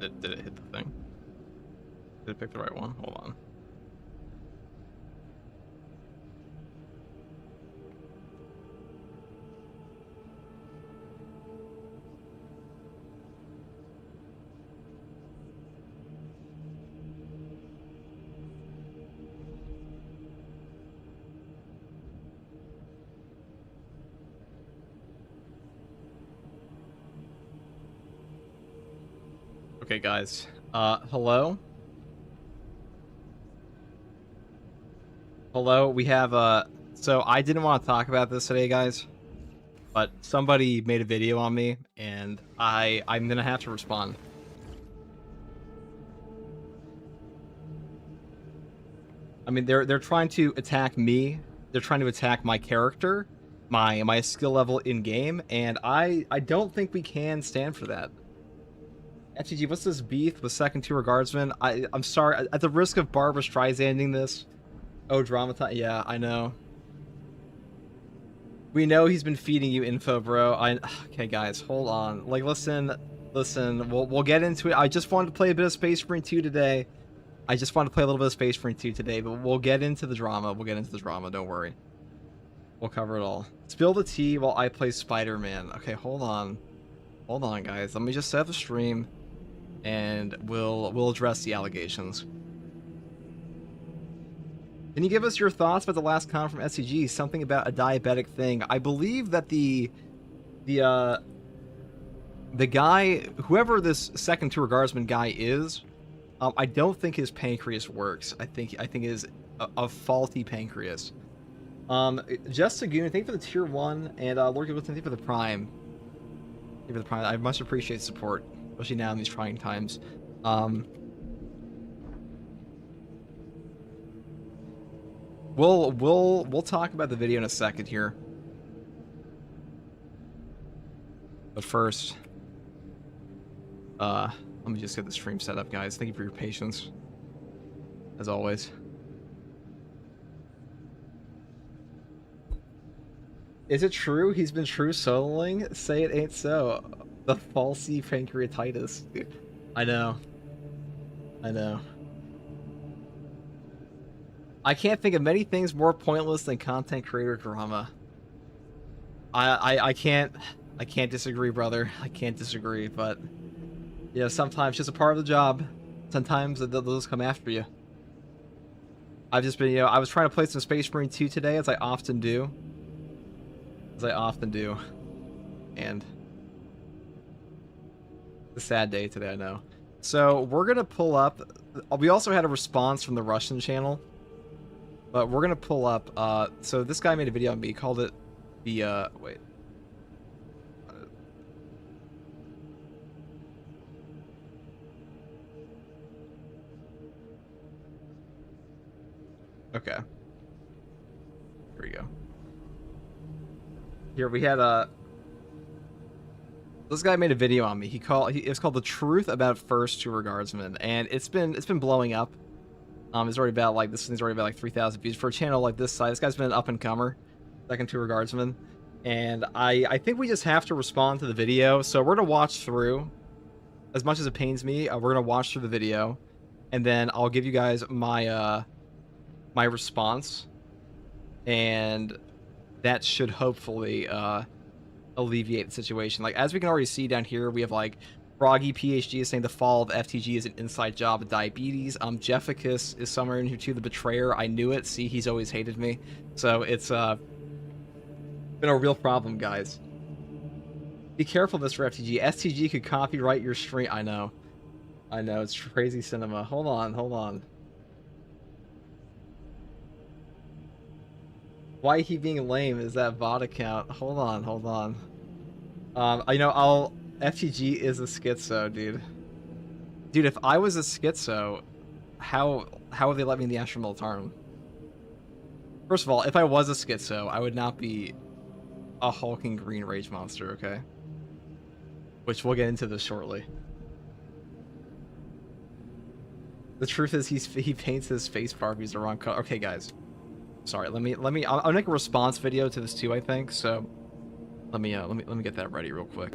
Did it hit the thing? Did it pick the right one? Hold on. Okay, guys. Hello? Hello, we have, so I didn't want to talk about this today, guys, but somebody made a video on me, and I'm gonna have to respond. I mean, they're trying to attack me, they're trying to attack my character, my skill level in-game, and I don't think we can stand for that. FTG, what's this beef with second tier guardsman? I'm sorry, at the risk of Barbara Streisanding this. Oh, Dramata. Yeah, I know. We know he's been feeding you info, bro. Okay, guys, hold on. Like, listen. We'll get into it. I just wanted to play a bit of Space Marine 2 today. I just wanted to play a little bit of Space Marine 2 today, but we'll get into the drama. Don't worry. We'll cover it all. Spill the tea while I play Spider-Man. Okay, hold on. Hold on, guys. Let me just set up the stream, and we'll address the allegations. Can you give us your thoughts about the last comment from SCG? Something about a diabetic thing. I believe that the guy, whoever this second tier guardsman guy is, I don't think his pancreas works. I think it is a faulty pancreas. Just Sagoon, thank you for the tier 1, and Lord Gilbert, thank you for the prime. Thank you for the prime. I much appreciate support, especially now in these trying times. We'll talk about the video in a second here. But first, let me just get the stream set up, guys. Thank you for your patience, as always. Is it true he's been true soloing? Say it ain't so. The falsy pancreatitis. I know. I can't think of many things more pointless than content creator drama. I can't disagree, brother. I can't disagree, but yeah, sometimes just a part of the job. Sometimes they'll just come after you. I've just been, I was trying to play some Space Marine 2 today, as I often do. And it's a sad day today, I know. So we're gonna pull up. We also had a response from the Russian channel. But we're gonna pull up, so this guy made a video on me, he called it the, wait. Okay. Here we go. Here we had, this guy made a video on me, it's called The Truth About First Tour Guardsmen, and it's been blowing up. It's already about like, this thing's already about like 3,000 views for a channel like this size. This guy's been an up-and-comer, second tier guardsman, and I think we just have to respond to the video. So we're gonna watch through, as much as it pains me, we're gonna watch through the video, and then I'll give you guys my my response, and that should hopefully alleviate the situation. Like, as we can already see down here, we have like Froggy PhD is saying the fall of FTG is an inside job of diabetes. Jefficus is somewhere in here too, the betrayer. I knew it. See, he's always hated me. So it's been a real problem, guys. Be careful, Mr. FTG. STG could copyright your stream. I know. It's crazy cinema. Hold on. Why he being lame is that VOD account. Hold on. FTG is a schizo, dude. Dude, if I was a schizo, how would they let me in the Astral Militarum? First of all, if I was a schizo, I would not be a hulking green rage monster, okay? Which we'll get into this shortly. The truth is, he paints his face Barbies the wrong color. Okay, guys. Sorry, I'll make a response video to this too, I think, so let me get that ready real quick.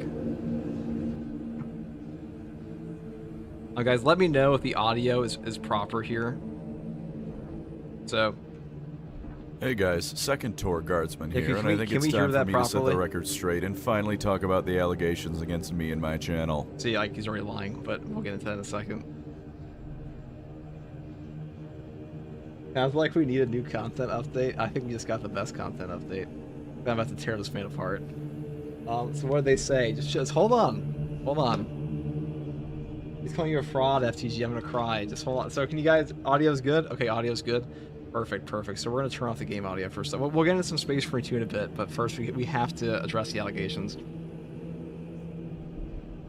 Guys, let me know if the audio is proper here. So, hey guys, second tour guardsman yeah, here, and I think it's we hear time for that me to set properly? the record straight and finally talk about the allegations against me and my channel. See, like, he's already lying, but we'll get into that in a second. Sounds like we need a new content update. I think we just got the best content update. I'm about to tear this man apart. So what did they say? Just hold on. Hold on. He's calling you a fraud, FTG. I'm gonna cry. Just hold on. So can you guys, audio's good? Okay, audio's good. Perfect, perfect. So we're gonna turn off the game audio first. So we'll get into some Space Marine 2 in a bit, but first we have to address the allegations.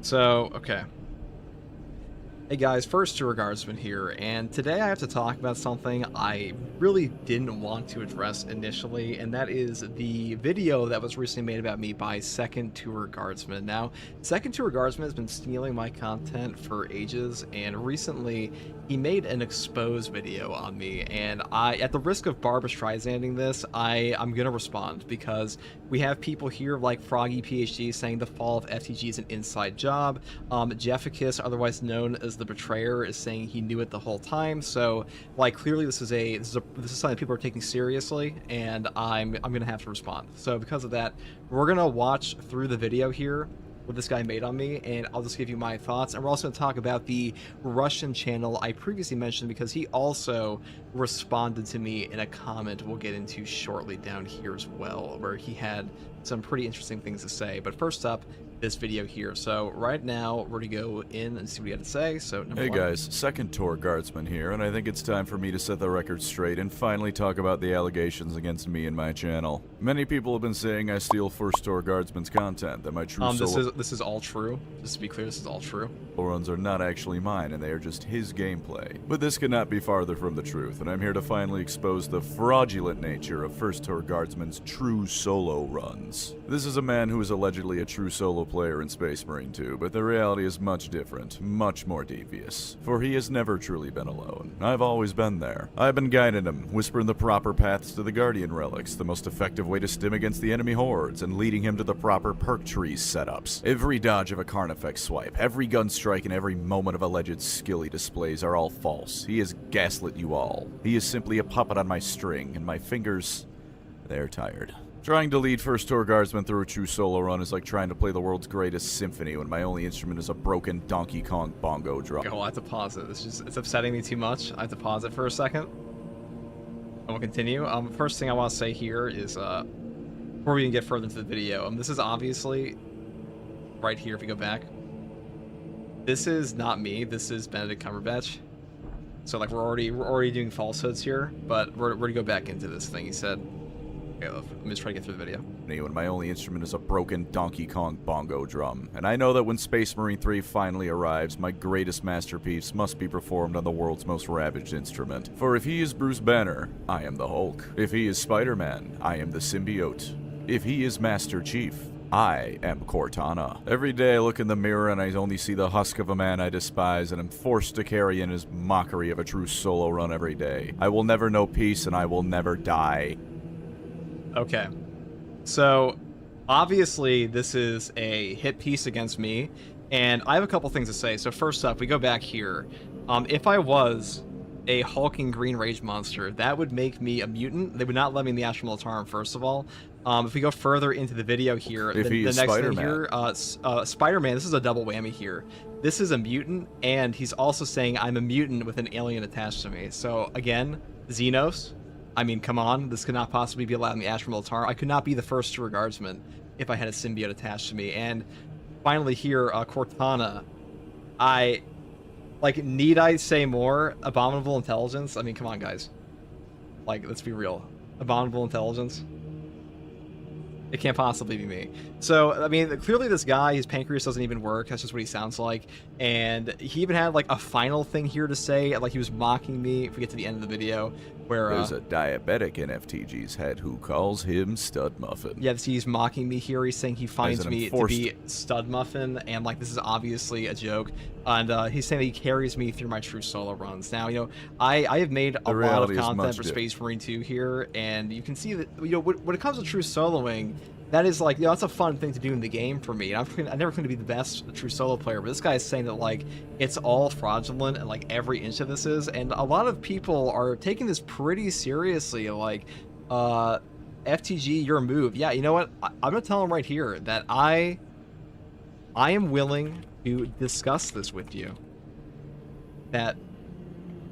So, okay. Hey guys, first tour guardsman here, and today I have to talk about something I really didn't want to address initially, and that is the video that was recently made about me by Second Tour Guardsman. Now, Second Tour Guardsman has been stealing my content for ages, and recently he made an expose video on me, and at the risk of Barbara Streisanding this, I'm gonna respond, because we have people here like Froggy PhD saying the fall of FTG is an inside job. Jefficus, otherwise known as the Betrayer, is saying he knew it the whole time. So, like, clearly this is something that people are taking seriously, and I'm gonna have to respond. So because of that, we're gonna watch through the video here what this guy made on me, and I'll just give you my thoughts. And we're also going to talk about the Russian channel I previously mentioned, because he also responded to me in a comment we'll get into shortly down here as well, where he had some pretty interesting things to say. But first up, this video here. So right now we're gonna go in and see what he had to say. So hey guys, second tour guardsman here, and I think it's time for me to set the record straight and finally talk about the allegations against me and my channel. Many people have been saying I steal first tour guardsman's content, that my true this is all true. Just to be clear, this is all true. Runs are not actually mine, and they are just his gameplay. But this could not be farther from the truth, and I'm here to finally expose the fraudulent nature of first tour guardsman's true solo runs. This is a man who is allegedly a true solo player in Space Marine 2, but the reality is much different, much more devious. For he has never truly been alone. I've always been there. I've been guiding him, whispering the proper paths to the Guardian relics, the most effective way to stim against the enemy hordes, and leading him to the proper perk trees setups. Every dodge of a Carnifex swipe, every gun strike, and every moment of alleged skill he displays are all false. He has gaslit you all. He is simply a puppet on my string, and my fingers, they're tired. Trying to lead first tour guardsman through a true solo run is like trying to play the world's greatest symphony when my only instrument is a broken Donkey Kong bongo drum. Okay, well, I have to pause it. It's upsetting me too much. I have to pause it for a second. And we'll continue. First thing I want to say here is, before we can get further into the video, this is obviously right here if we go back. This is not me. This is Benedict Cumberbatch. So like we're already doing falsehoods here, but we're gonna go back into this thing he said. Okay, let me just try to get through the video. When my only instrument is a broken Donkey Kong bongo drum. And I know that when Space Marine 3 finally arrives, my greatest masterpiece must be performed on the world's most ravaged instrument. For if he is Bruce Banner, I am the Hulk. If he is Spider-Man, I am the Symbiote. If he is Master Chief, I am Cortana. Every day I look in the mirror and I only see the husk of a man I despise, and am forced to carry in his mockery of a true solo run every day. I will never know peace, and I will never die. Okay, so obviously this is a hit piece against me, and I have a couple things to say. So first up, we go back here. If I was a hulking green rage monster, that would make me a mutant. They would not let me in the Astral Militarum, first of all. If we go further into the video here, the next thing here, Spider-Man, this is a double whammy here. This is a mutant, and he's also saying I'm a mutant with an alien attached to me. So again, Xenos, I mean, come on, this could not possibly be allowed in the Astral Militarum. I could not be the first tour guardsman if I had a symbiote attached to me. And finally here, Cortana, need I say more? Abominable intelligence? I mean, come on, guys. Like, let's be real. Abominable intelligence? It can't possibly be me. So, I mean, clearly this guy, his pancreas doesn't even work. That's just what he sounds like. And he even had, like, a final thing here to say. Like, he was mocking me, if we get to the end of the video, where... There's a diabetic in FTG's head who calls him Stud Muffin. Yeah, he's mocking me here. He's saying he finds me to be Stud Muffin, and, like, this is obviously a joke. And he's saying that he carries me through my true solo runs. Now, you know, I have made a lot of content for Space Marine 2 here, and you can see that, you know, when it comes to true soloing, that is like, you know, that's a fun thing to do in the game for me. I'm never going to be the best true solo player, but this guy is saying that like it's all fraudulent and like every inch of this is, and a lot of people are taking this pretty seriously. Like, FTG, your move. Yeah, you know what? I'm gonna tell him right here that I am willing to discuss this with you. That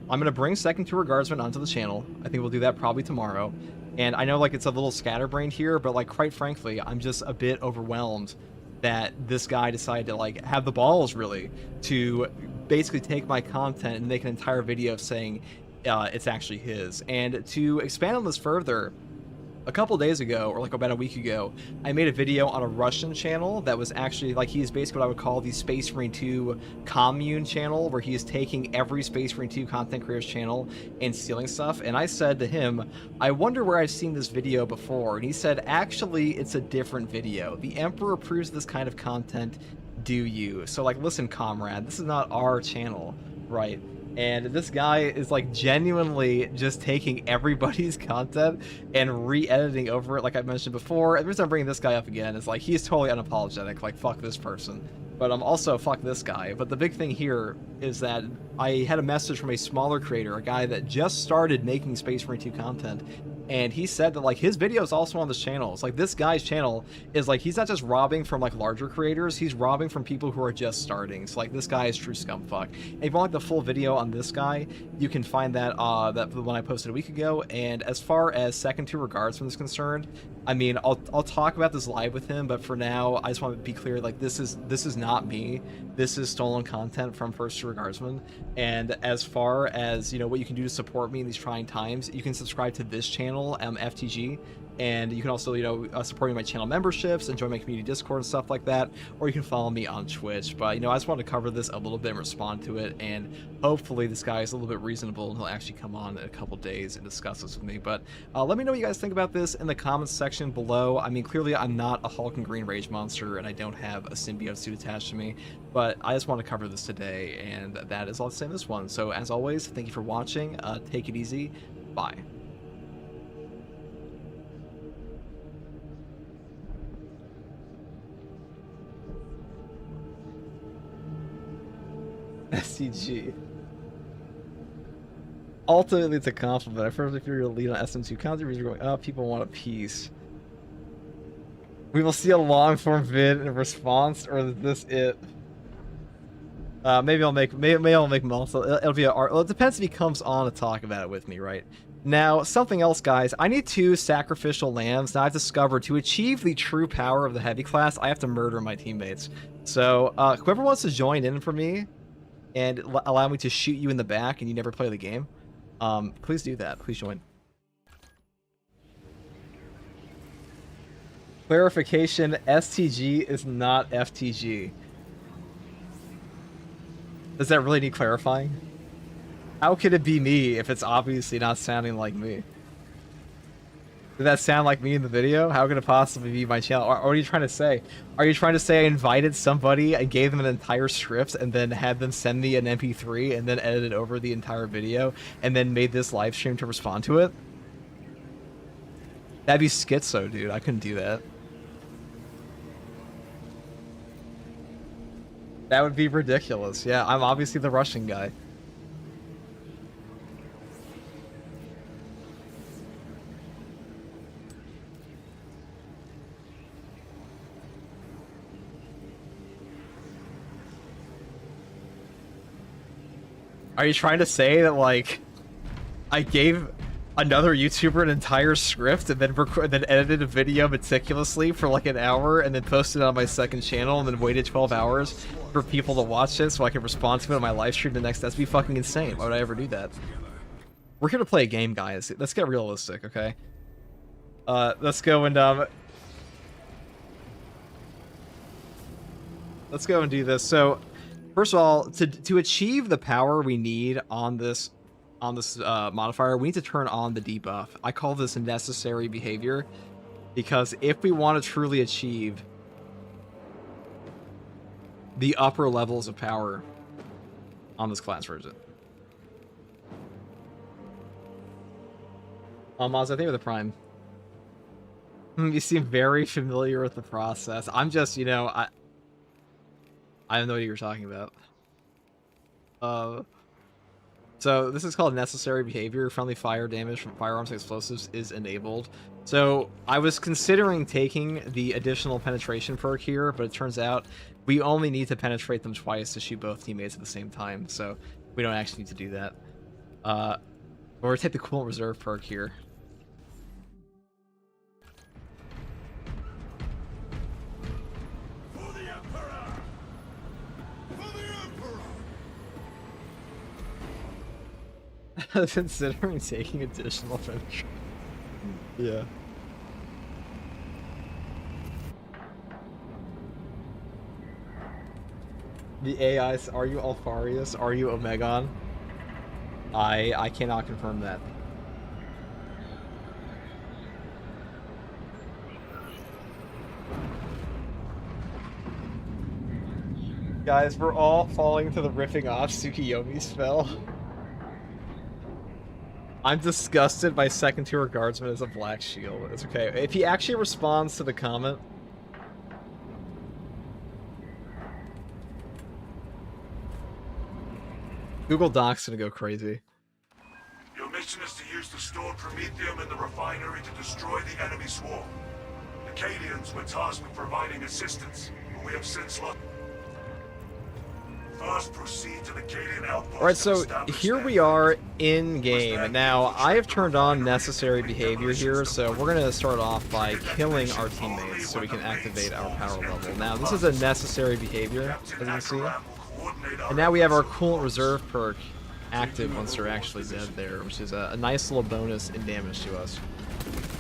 I'm gonna bring Second Tour Guardsman onto the channel. I think we'll do that probably tomorrow. And I know like it's a little scatterbrained here, but like quite frankly, I'm just a bit overwhelmed that this guy decided to like have the balls really to basically take my content and make an entire video saying it's actually his. And to expand on this further, a couple days ago, or like about a week ago, I made a video on a Russian channel that was actually like, he's basically what I would call the Space Marine 2 commune channel, where he is taking every Space Marine 2 content creator's channel and stealing stuff. And I said to him, I wonder where I've seen this video before. And he said, actually, it's a different video. The Emperor approves this kind of content, do you? So like, listen, comrade, this is not our channel, right? And this guy is like genuinely just taking everybody's content and re-editing over it, like I mentioned before. And the reason I'm bringing this guy up again is like, he's totally unapologetic, like fuck this person. But I'm also fuck this guy. But the big thing here is that I had a message from a smaller creator, a guy that just started making Space Marine 2 content, and he said that like his video is also on this channel. It's like this guy's channel is like, he's not just robbing from like larger creators, he's robbing from people who are just starting. So like, this guy is true scumfuck. And if you want like the full video on this guy, you can find that that the one I posted a week ago. And as far as Second Tour Guardsman is concerned, I mean, I'll talk about this live with him, but for now I just want to be clear, like this is not me. This is stolen content from First Tour Guardsman. And as far as, you know, what you can do to support me in these trying times, you can subscribe to this channel, FTG, and you can also, you know, support me in my channel memberships and join my community Discord and stuff like that, or you can follow me on Twitch. But, you know, I just wanted to cover this a little bit and respond to it, and hopefully this guy is a little bit reasonable and he'll actually come on in a couple days and discuss this with me. But let me know what you guys think about this in the comments section below. I mean, clearly I'm not a Hulk and Green Rage monster, and I don't have a symbiote suit attached to me, but I just want to cover this today, and that is all to say in this one. So as always, thank you for watching. Take it easy. Bye. SCG. Ultimately, it's a compliment. I firmly feel your lead on SM2 content reviews are going up. People want a piece. We will see a long form vid in response, or is this it? Maybe I'll make multiple. It'll be a art. Well, it depends if he comes on to talk about it with me, right? Now, something else, guys. I need 2 sacrificial lambs. Now, I've discovered to achieve the true power of the heavy class, I have to murder my teammates. So, whoever wants to join in for me and allow me to shoot you in the back and you never play the game, please do that. Please join. Clarification, STG is not FTG. Does that really need clarifying? How could it be me if it's obviously not sounding like me? Did that sound like me in the video? How could it possibly be my channel? Or what are you trying to say? Are you trying to say I invited somebody, I gave them an entire script, and then had them send me an MP3, and then edited over the entire video, and then made this live stream to respond to it? That'd be schizo, dude. I couldn't do that. That would be ridiculous. Yeah, I'm obviously the Russian guy. Are you trying to say that, like, I gave another YouTuber an entire script and then edited a video meticulously for like an hour and then posted it on my second channel and then waited 12 hours for people to watch it so I could respond to it on my live stream the next? That'd be fucking insane. Why would I ever do that? We're here to play a game, guys. Let's get realistic, okay? Let's go and do this. So, first of all, to achieve the power we need on this modifier, we need to turn on the debuff. I call this necessary behavior because if we want to truly achieve the upper levels of power on this class version. Maz, I think with the Prime. You seem very familiar with the process. I'm just, you know, I don't know what you're talking about. Uh, so this is called necessary behavior. Friendly fire damage from firearms and explosives is enabled. So I was considering taking the additional penetration perk here, but it turns out we only need to penetrate them twice to shoot both teammates at the same time. So we don't actually need to do that. We're gonna take the coolant reserve perk here. For the Emperor! For the Emperor! Considering taking additional penetration. Yeah. The AIs, are you Alfarius? Are you Omegon? I cannot confirm that. Guys, we're all falling to the ripping off Tsukiyomi spell. I'm disgusted by second tier guardsman as a black shield. It's okay. If he actually responds to the comment. Google Doc's gonna go crazy. Your mission is to use the stored promethium in the refinery to destroy the enemy swarm. The Cadians were tasked with providing assistance, but we have since lost. First, proceed to the Cadian outpost. Alright, so here we are in game. Now, I have turned on necessary behavior here, so we're going to start off by killing our teammates so we can activate our power level. Now, this is a necessary behavior, as you can see. And now we have our coolant reserve perk active once they're actually dead there, which is a nice little bonus in damage to us.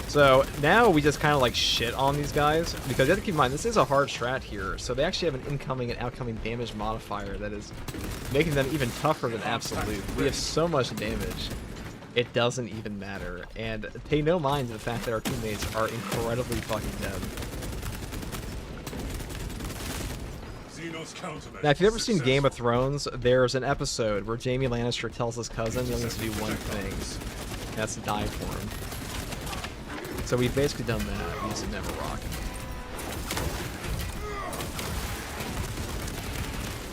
So now we just kind of like shit on these guys, because you have to keep in mind, this is a hard strat here, so they actually have an incoming and outcoming damage modifier that is making them even tougher than absolute. We have so much damage, it doesn't even matter, and pay no mind to the fact that our teammates are incredibly fucking dead. Now, if you've ever seen Game of Thrones, there's an episode where Jaime Lannister tells his cousin he only has to do one thing, and that's to die for him. So we've basically done that. We just never rock.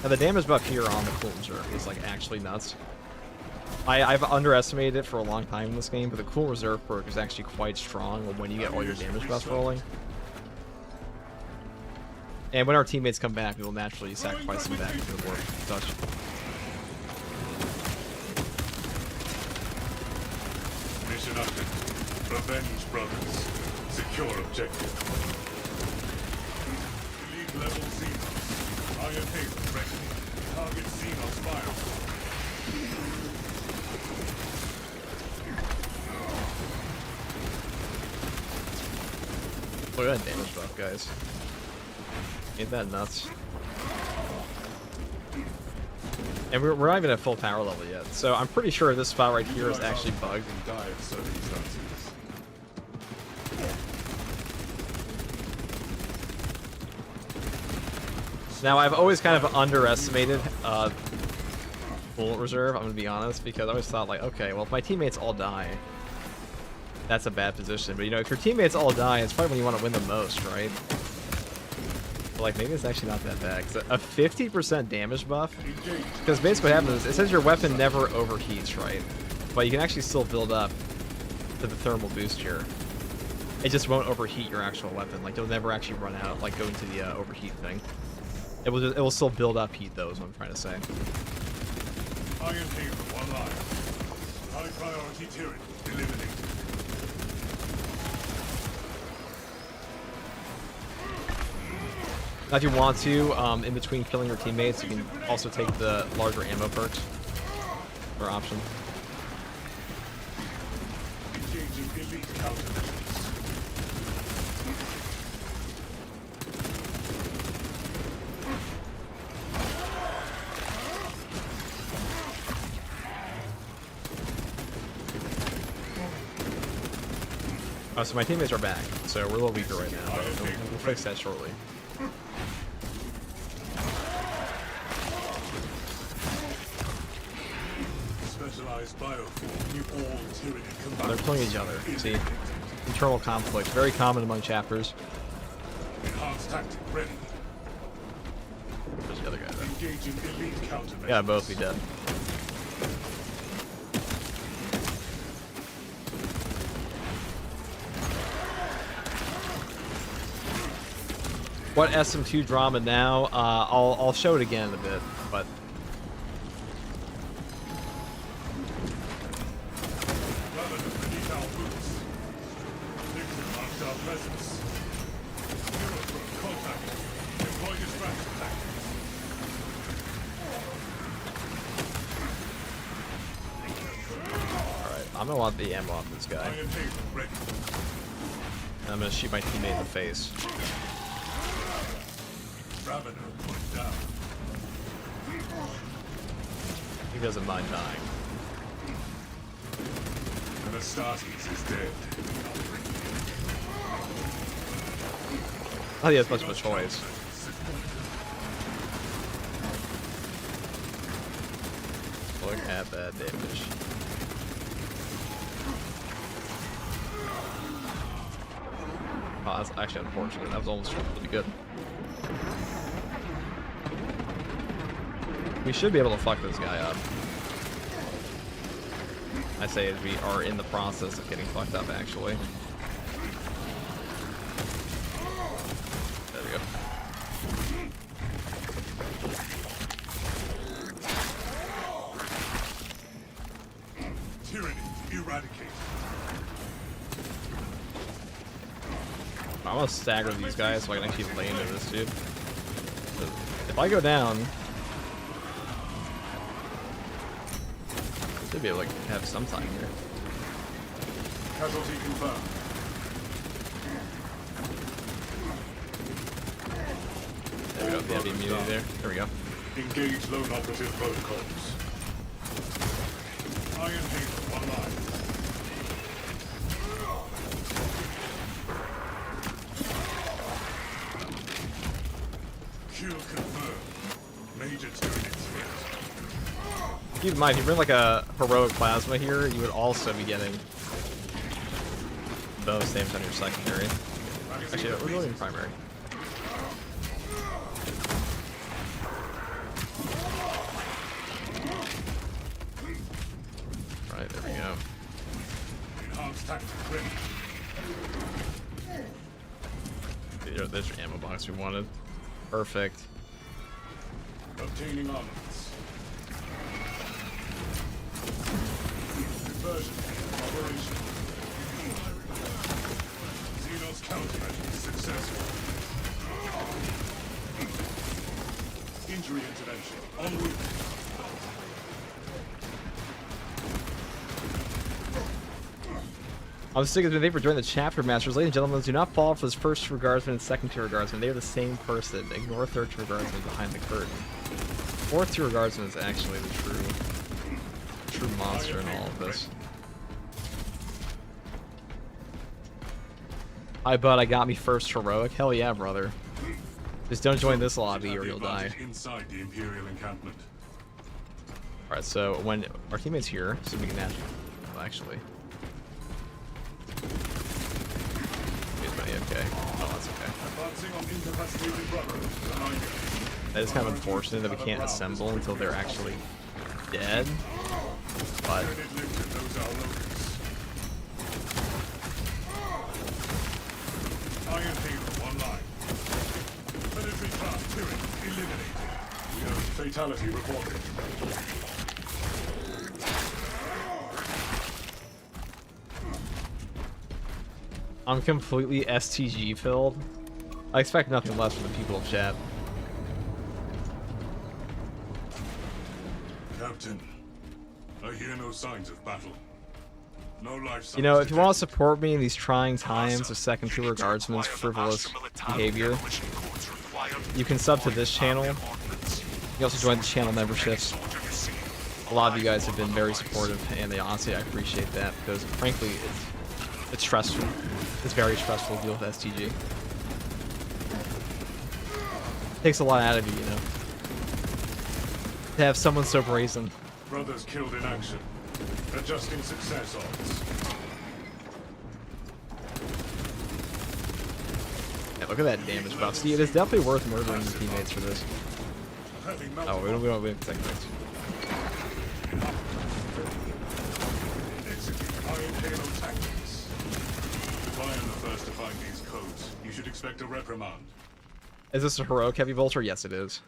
Now the damage buff here on the coolant reserve is like actually nuts. I've underestimated it for a long time in this game, but the coolant reserve perk is actually quite strong when you get all your damage buffs rolling. And when our teammates come back, we will naturally sacrifice them back into the war touch. Mission update. Revenge brothers. Secure objective. Elite level Xenos. Iron Haven ready. Target Xenos fire. Look at that damage buff, guys. Ain't that nuts? And we're not even at full power level yet, so I'm pretty sure this spot right here is actually bugged. Now, I've always kind of underestimated bullet reserve, I'm gonna be honest, because I always thought, like, okay, well, if my teammates all die, that's a bad position. But, you know, if your teammates all die, it's probably when you want to win the most, right? But, like, maybe it's actually not that bad. Cause a 50% damage buff, because basically what happens is, it says your weapon never overheats, right? But you can actually still build up to the thermal boost here. It just won't overheat your actual weapon. Like, you'll never actually run out, like, go into the overheat thing. It will still build up heat, though, is what I'm trying to say. Iron Haven, one life. High priority turret, eliminated. Now, if you want to, in between killing your teammates, you can also take the larger ammo perks. Or option. Engaging elite countermeasures. Oh, so my teammates are back, so we're a little weaker right now, but we'll fix that shortly. Specialized bioform, you all tyranny combined. They're killing each other, see? Internal conflict, very common among chapters. Enhanced tactic ready. There's the other guy there. Engaging elite countermeasures. Yeah, both be dead. What SM2 drama now? I'll show it again in a bit, but Rather than beneath our boots. Victor marked our presence. Hero group contact. Deploy distraction tactics. alright, I'm gonna want the ammo off this guy. Iron Haven ready. And I'm gonna shoot my teammate in the face. Ravener put down. He doesn't mind dying. And Astartes is dead. Oh, he has much of a choice. Look at that damage. Oh, that's actually unfortunate. That was almost really good. We should be able to fuck this guy up. I say as we are in the process of getting fucked up, actually. There we go. Tyranny eradicated. I'm gonna stagger these guys so I can actually lay into this dude. If I go down, I should be able to have some time here. Casualty confirmed. There we go. The heavy immunity there. There we go. Engage lone operative protocols. Iron Haven online. Kill confirmed. Major Tyranny threat. Keep in mind, if you bring like a heroic plasma here, you would also be getting bonus damage on your secondary. Actually, we're going in primary. Right, there we go. Enhanced tactic ready. There's your ammo box we wanted. Perfect. Obtaining armaments. Diversion. Operation. Xenos countermeasures successful. Injury intervention. En route. I'm sticking with Vapor during the chapter masters. Ladies and gentlemen, do not fall for this first tier guardsman and second tier guardsman. They are the same person. Ignore third tier guardsman behind the curtain. Fourth tier guardsman is actually the true monster in all of this. Hi bud, I got me first heroic. Hell yeah, brother. Just don't join this lobby or you'll die. Inside the Imperial encampment. Alright, so when our teammate's here, so we can actually actually. Okay. Oh, that's okay. Advancing on incapacitated brother. Behind you. That is kind of unfortunate that we can't assemble until they're actually dead. But Credit lifted, those are locals. Iron Haven online. Military class tyranny eliminated. We have fatality reported. I'm completely STG filled. I expect nothing less from the people of chat. Captain, I hear no signs of battle. No life signs. You know, if you want to support me in these trying times of second tier guardsmen's frivolous behavior, you can sub to this channel. You can also join the channel memberships. A lot of you guys have been very supportive, and honestly, I appreciate that because, frankly, it's stressful. It's very stressful to deal with STG. Takes a lot out of you, you know. To have someone so brazen. Brothers killed in action. Adjusting success odds. Look at that damage buff. See, it is definitely worth murdering your teammates for this. Oh, we don't have second mates. If I am the first to find these codes, you should expect a reprimand. Is this a heroic heavy bolter? Yes, it is.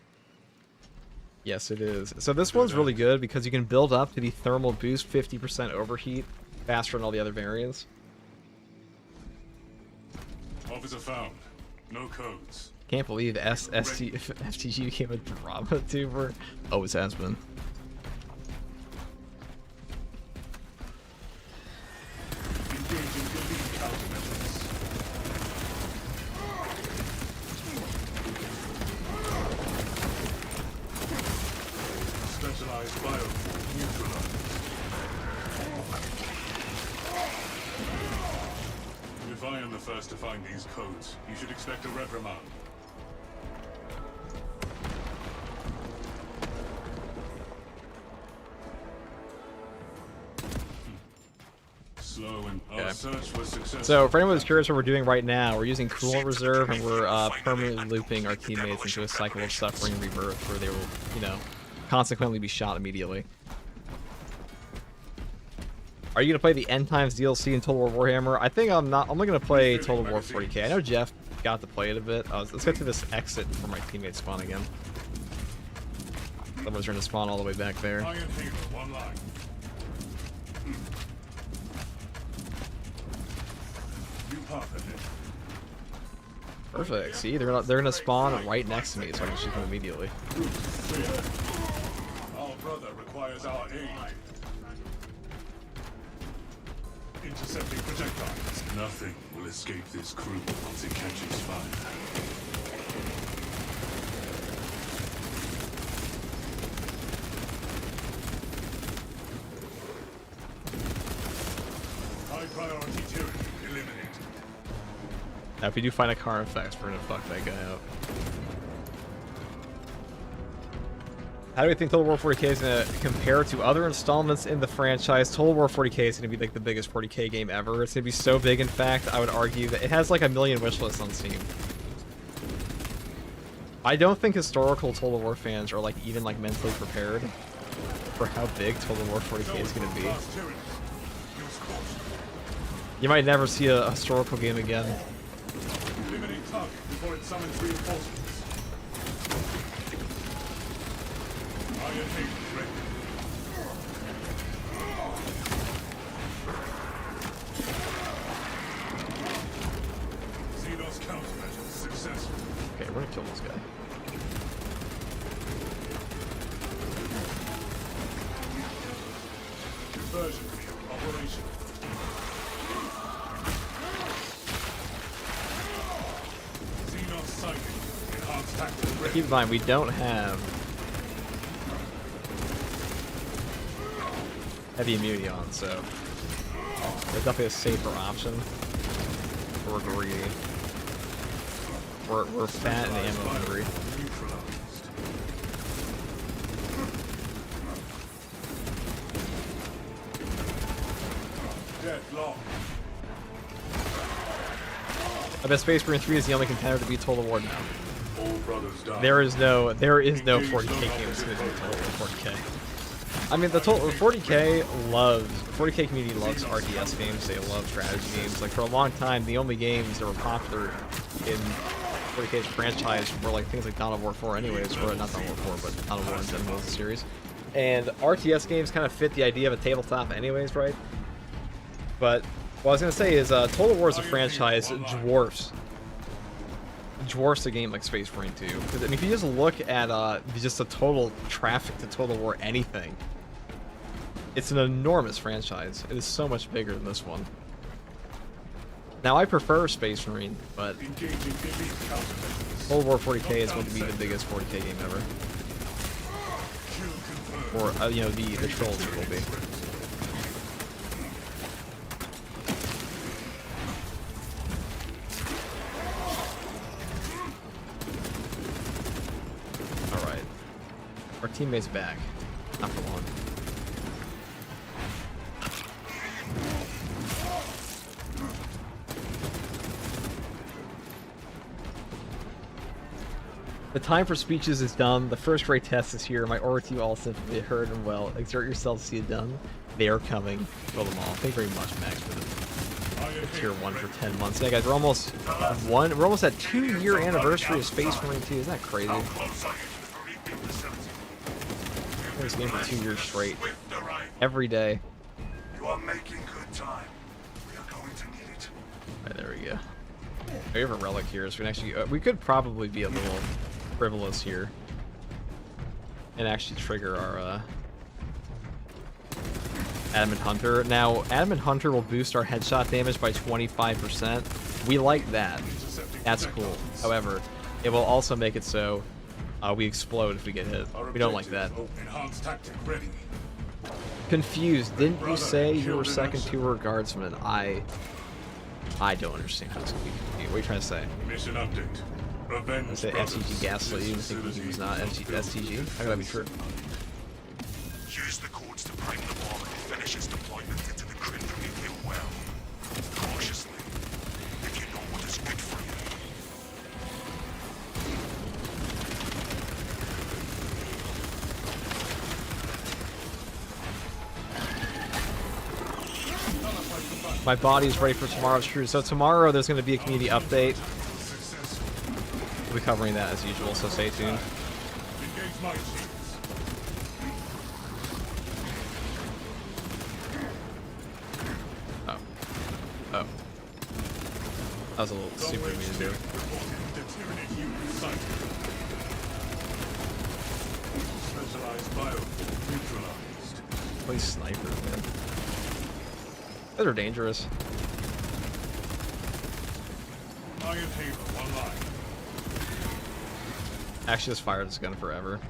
Yes, it is. So this one's really good because you can build up to the thermal boost 50% overheat faster than all the other variants. Officer found. No codes. Can't believe FTG became a drama tuber. Oh, it has been. Engaging elite countermeasures. Specialized biofuel neutralized. If I am the first to find these codes, you should expect a reprimand. Slow and our search was successful. So for anyone who's curious what we're doing right now, we're using coolant reserve and we're permanently looping our teammates into a cycle of suffering and rebirth where they will, you know, consequently be shot immediately. Are you gonna play the End Times DLC in Total War Warhammer? I think I'm not. I'm only gonna play Total War 40k. I know Jeff got to play it a bit. Let's get to this exit before my teammates spawn again. Someone's trying to spawn all the way back there. Iron Halo, one line. New path ahead. Perfect. See, they're gonna spawn right next to me, so I can shoot them immediately. Our brother requires our aid. Intercepting projectiles. Nothing will escape this crew once it catches fire. High priority tyranny eliminated. Now, if we do find a car effects, we're gonna fuck that guy up. How do we think Total War 40k is going to compare to other installments in the franchise? Total War 40k is going to be like the biggest 40k game ever. It's going to be so big, in fact, I would argue that it has like 1 million wishlists on Steam. I don't think historical Total War fans are like even like mentally prepared for how big Total War 40k is going to be. You might never see a historical game again. Eliminate target before it summons reinforcements. Iron Halo ready. Xenos countermeasures successful. Okay, we're gonna kill this guy. Conversion field operational. Xenos sighting. Enhanced tactical ready. Keep in mind, we don't have heavy immunity on, so there's definitely a safer option. We're greedy. We're fat and ammo hungry. Neutralized. Deadlock. I bet Space Marine 3 is the only contender to beat Total War now. All brothers die. There is no 40k game that's gonna beat Total War 40k. I mean, the 40k community loves RTS games. They love strategy games. Like for a long time, the only games that were popular in 40k's franchise were like things like Dawn of War 4, anyways, or not Dawn of War 4, but Dawn of War in general as a series. And RTS games kind of fit the idea of a tabletop, anyways, right? But what I was gonna say is, Total War as a franchise dwarfs a game like Space Marine 2. Because I mean, if you just look at just the total traffic to Total War anything, it's an enormous franchise. It is so much bigger than this one. Now, I prefer Space Marine, but Total War 40k is going to be the biggest 40k game ever. Or, you know, the trolls will be. Alright. Our teammate's back. Not for long. The time for speeches is done. The first grade test is here. My order to you all simply heard and well. Exert yourself to see it done. They are coming. Roll them all. Thank you very much, Max, for the tier 1 for 10 months. Yeah, guys, we're almost at 2-year anniversary of Space Marine 2. Isn't that crazy? This game for 2 years straight. Every day. You are making good time. We are going to need it. Alright, there we go. We have a relic here, so we can actually we could probably be a little frivolous here and actually trigger our Adamant Hunter. Now, Adamant Hunter will boost our headshot damage by 25%. We like that. That's cool. However, it will also make it so we explode if we get hit. We don't like that. Confused. Didn't you say you were second tour guardsman? I don't understand how this can be confused. What are you trying to say? Mission update. I say STG gaslight you and think he was not STG? How could that be true? Use the cords to break the bomb and finish its deployment into the grid from your well. Cautiously. If you know what is good for you. My body's ready for tomorrow's truth. So tomorrow there's going to be a community update. We'll be covering that as usual, so stay tuned. Oh. Oh. That was a little super mean to do. Play sniper, man. Those are dangerous. Actually, just fire this gun forever.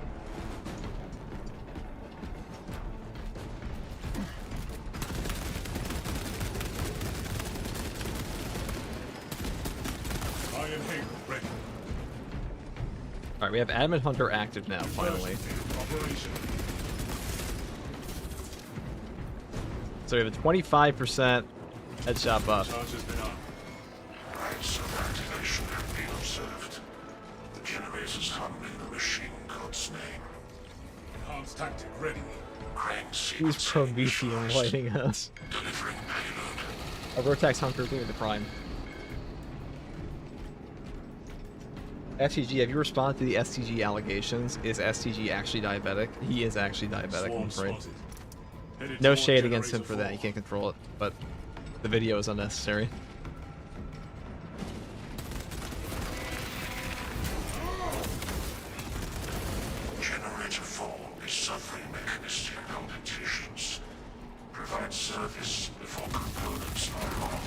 Alright, we have Adamant Hunter active now, finally. So we have a 25% headshot buff. Rights of activation have been observed. The generators hum in the machine god's name. Enhanced tactic ready. Who's Prometheum lighting us? Delivering payload. A Rotax Hunter thing with the Prime. STG, have you responded to the STG allegations? Is STG actually diabetic? He is actually diabetic, I'm afraid. No shade against him for that, he can't control it, but the video is unnecessary. Generator 4 is suffering mechanistic palpitations. Provide service before components are harmed.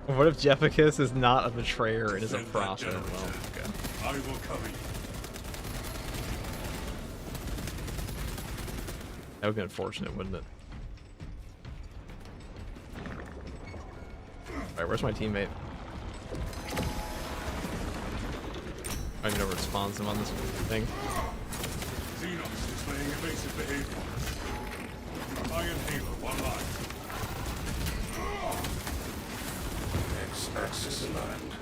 What if Jefficus is not a betrayer and is a prophet? Well, okay. I will cover you. That would be unfortunate, wouldn't it? Alright, where's my teammate? I don't even know where it spawns him on this thing. Xenos displaying evasive behavior. Iron Halo online. X-axis aligned.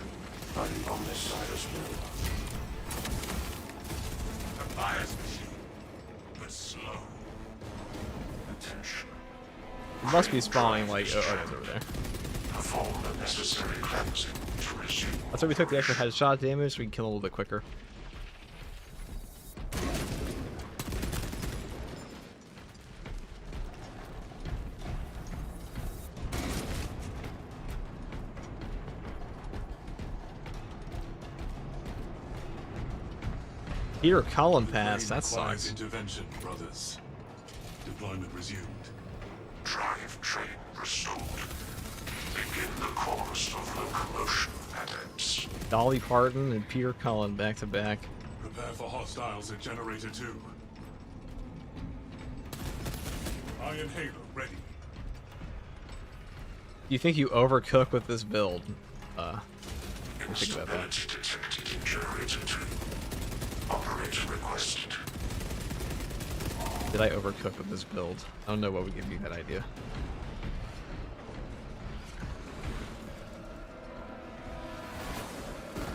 Running on this side as well. A bias machine, but slow. Attention. It must be spawning like oh, it's over there. Perform the necessary cleansing to resume. That's why we took the extra headshot damage so we can kill a little bit quicker. Peter Cullen passed. That sucks. Intervention, brothers. Deployment resumed. Drive train restored. Begin the course of locomotion, adepts. Dolly Parton and Peter Cullen back to back. Prepare for hostiles at Generator 2. Iron Halo ready. You think you overcook with this build? me think about that. Instability detected in generator 2. Operator requested. Did I overcook with this build? I don't know what would give me that idea.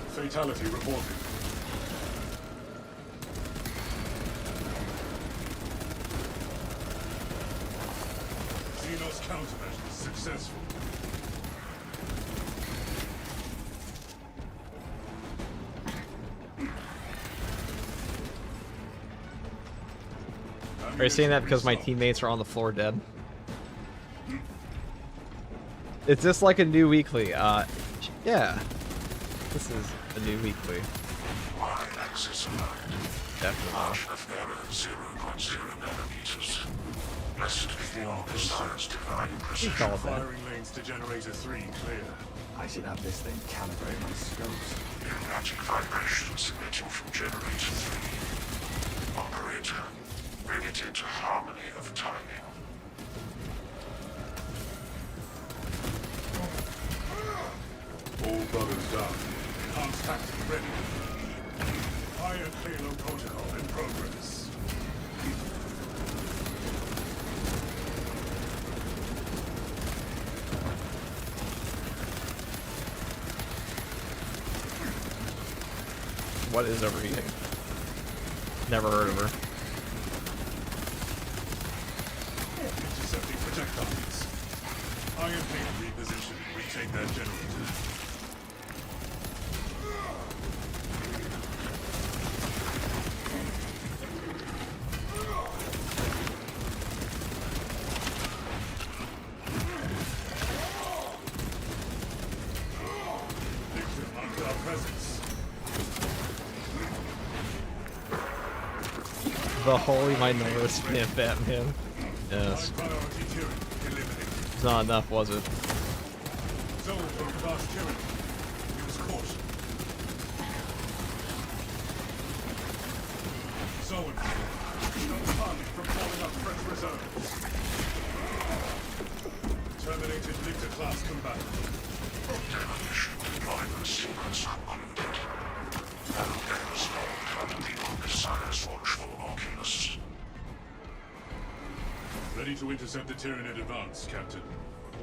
Fatality reported. Xenos countermeasures successful. Are you saying that because my teammates are on the floor dead? Is this like a new weekly? Yeah. This is a new weekly. Y-axis aligned. Definitely. Margin of error 0.0 nanometers. Blessed be the all-precise divine You precision. call it that. Firing lanes to generator 3 clear. I should have this thing calibrate my scopes. Pneumatic vibrations emitting from generator 3. Operator, bring it into harmony of timing. All brothers down. Enhanced tactic ready. Iron Halo protocol in progress. What is overheating? Never heard of her. Intercepting projectiles. Iron Halo reposition. Retake that generator. Victim under our presence. The holy minority spam Batman. Yes. High priority tyranny eliminated. It's not enough, was it? Zone from class tyranny. Use caution. Zone. Stop target from calling up fresh reserves. Terminated Victor class combatant. Demolition deployment sequence concluded. Hellgate installed under the Omniscience watchful Oculus. Ready to intercept the Tyranid advance, Captain.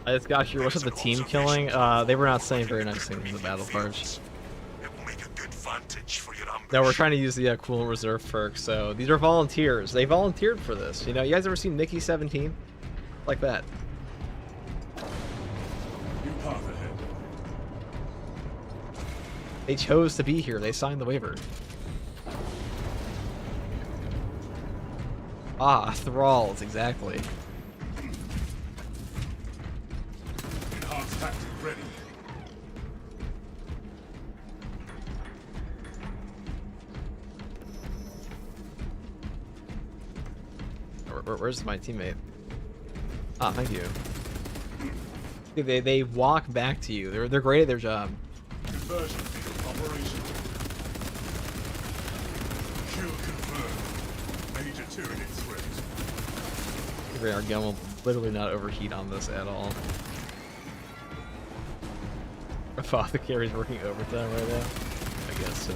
I just got here. What's up the team killing? They were not saying very nice things in the battle cards. It will make a good vantage for your ambush. No, we're trying to use the cool reserve perk. So these are volunteers. They volunteered for this. You know, you guys ever seen Mickey 17? Like that. New path ahead. They chose to be here. They signed the waiver. Ah, thralls, exactly. Enhanced tactic ready. Where's my teammate? Ah, thank you. Dude, they walk back to you. They're great at their job. Conversion field operational. Kill confirmed. Major Tyranid threat. Our gun will literally not overheat on this at all. Apothecary's working overtime right now. I guess so.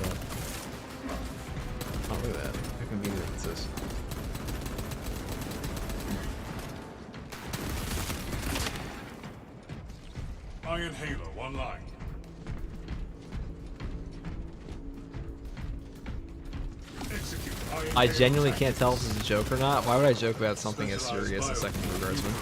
Oh, look at that. How convenient is this? Iron Halo online. Execute Iron I Halo genuinely tactics. can't tell if this is a joke or not. Why would I joke about something as serious as second guardsman?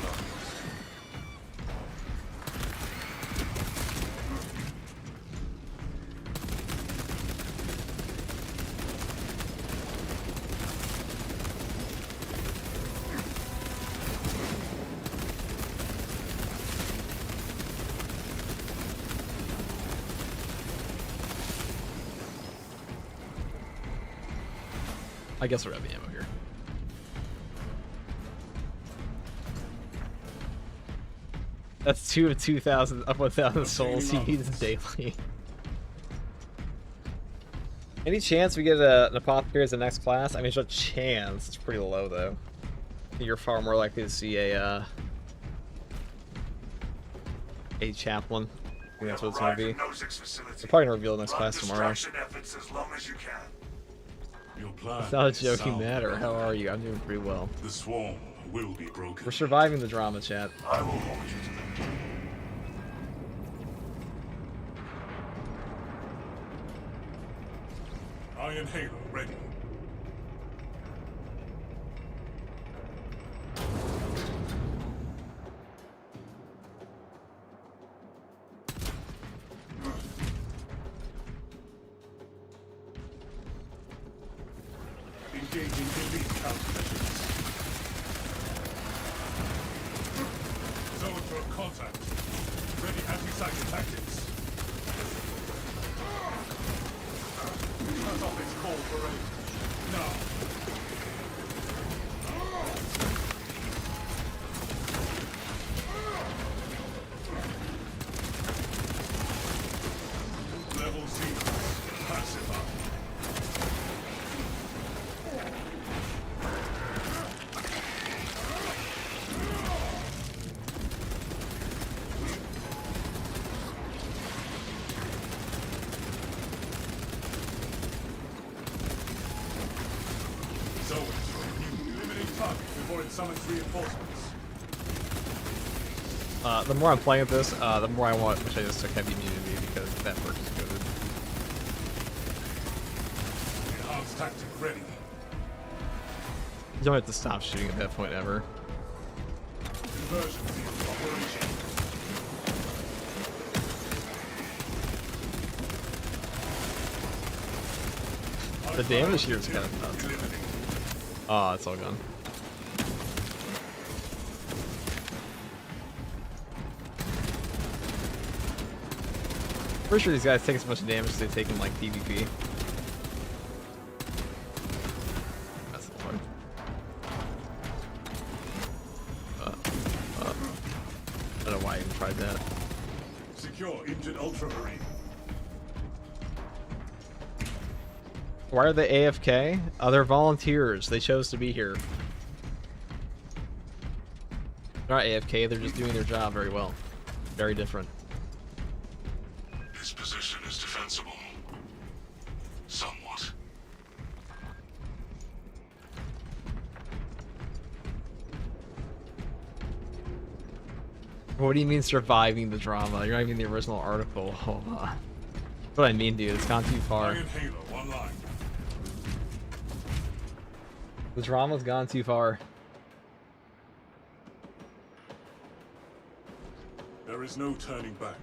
I guess we're out of the ammo here. That's 2 of 2,000 of 1,000 souls he needs daily. Any chance we get an apothecary as the next class? I mean, there's a chance. It's pretty low though. You're far more likely to see a chaplain. think that's what it's gonna be. Arrive at Nozick's facility. They're probably gonna reveal the next Run class tomorrow. distraction efforts as long as you can. Your plan It's not a is joking sound. matter. How are you? I'm doing pretty well. The swarm will be broken. We're surviving the drama, chat. I will hold you to that. Iron Halo ready. Engaging elite countermeasures. Zone for contact. Ready anti-psychic tactics. Cut off its call for aid. Now. Level 0. Pacify. Zone. Eliminate target before it summons reinforcements. The more I'm playing with this, the more I wish I just took heavy immunity because that perk is good. Enhanced tactic ready. You don't have to stop shooting at that point ever. Conversion field operation. The damage here is kind of nuts. Eliminate. Oh, it's all gone. Pretty sure these guys take as much damage as they take in like PvP. That's the point. I don't know why I even tried that. Secure injured ultramarine. Why are they AFK? They're volunteers. They chose to be here. They're not AFK, they're just doing their job very well. Very different. This position is defensible. Somewhat. What do you mean surviving the drama? You're not even in the original article. Hold on. That's what I mean, dude. It's gone too far. Iron Halo online. The drama's gone too far. There is no turning back.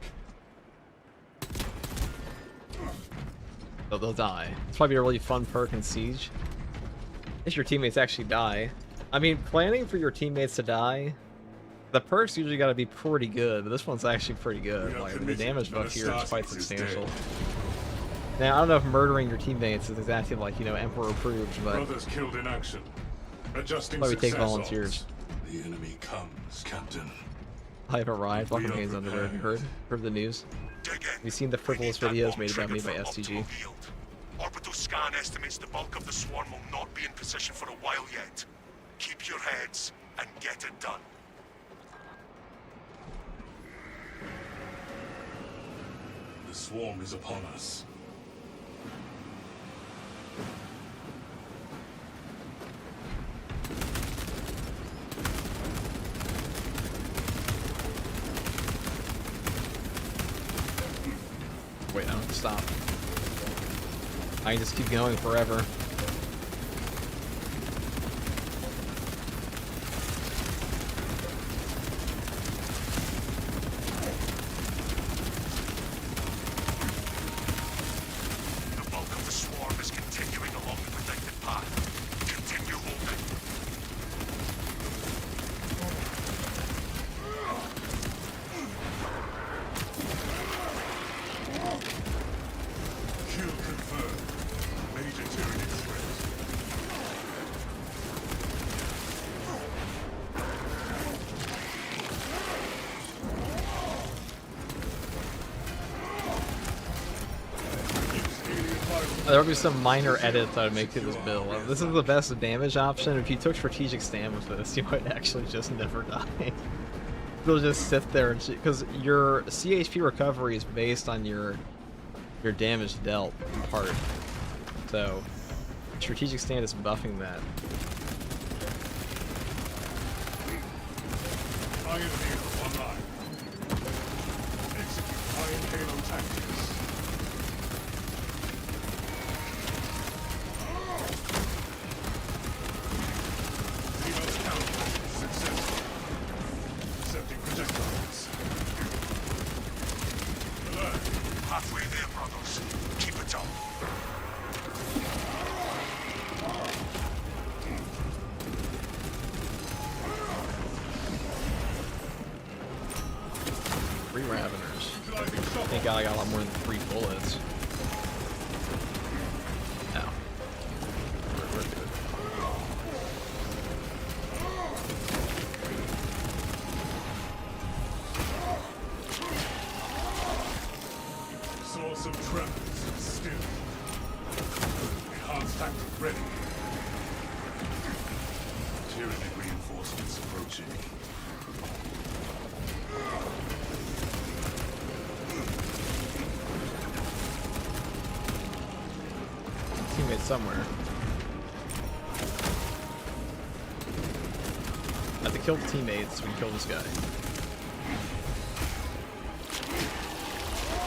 They'll die. It's probably a really fun perk in Siege. If your teammates actually die. I mean, planning for your teammates to die, the perks usually gotta be pretty good, but this one's actually pretty good. Like, the damage buff here is quite substantial. Now, I don't know if murdering your teammates is exactly like, you know, Emperor approved, but Brothers killed in action. Adjusting why we take success volunteers. odds. The enemy comes, Captain. I have arrived. Welcome to We are Haynes Underwear. Have you heard? Heard the news? Dig in. Have you seen the frivolous We need that videos bomb made about me triggered by for STG? optimal yield. Orbital scan estimates the bulk of the swarm will not be in position for a while yet. Keep your heads and get it done. The swarm is upon us. Wait, I don't have to stop. I can just keep going forever. The bulk of the swarm is continuing along the predicted path. Continue holding. Kill confirmed. Major tyranny threat. There will be some minor edits I would make to this build. This is the best damage option. If you took strategic stand with this, you might actually just never die. They'll just sit there and because your CHP recovery is based on your damage dealt in part. So strategic stand is buffing that. Iron Halo online. Execute Iron Halo tactics. Zero's counter successful. Accepting projectiles. Alert. Halfway there, brothers. Keep it up. Three Raveners. Thank God I got a lot more than 3 bullets. No. We're good. Source of tremors still. Enhanced tactic ready. Tyranny reinforcements approaching. Teammate somewhere. I have to kill the teammates so we can kill this guy.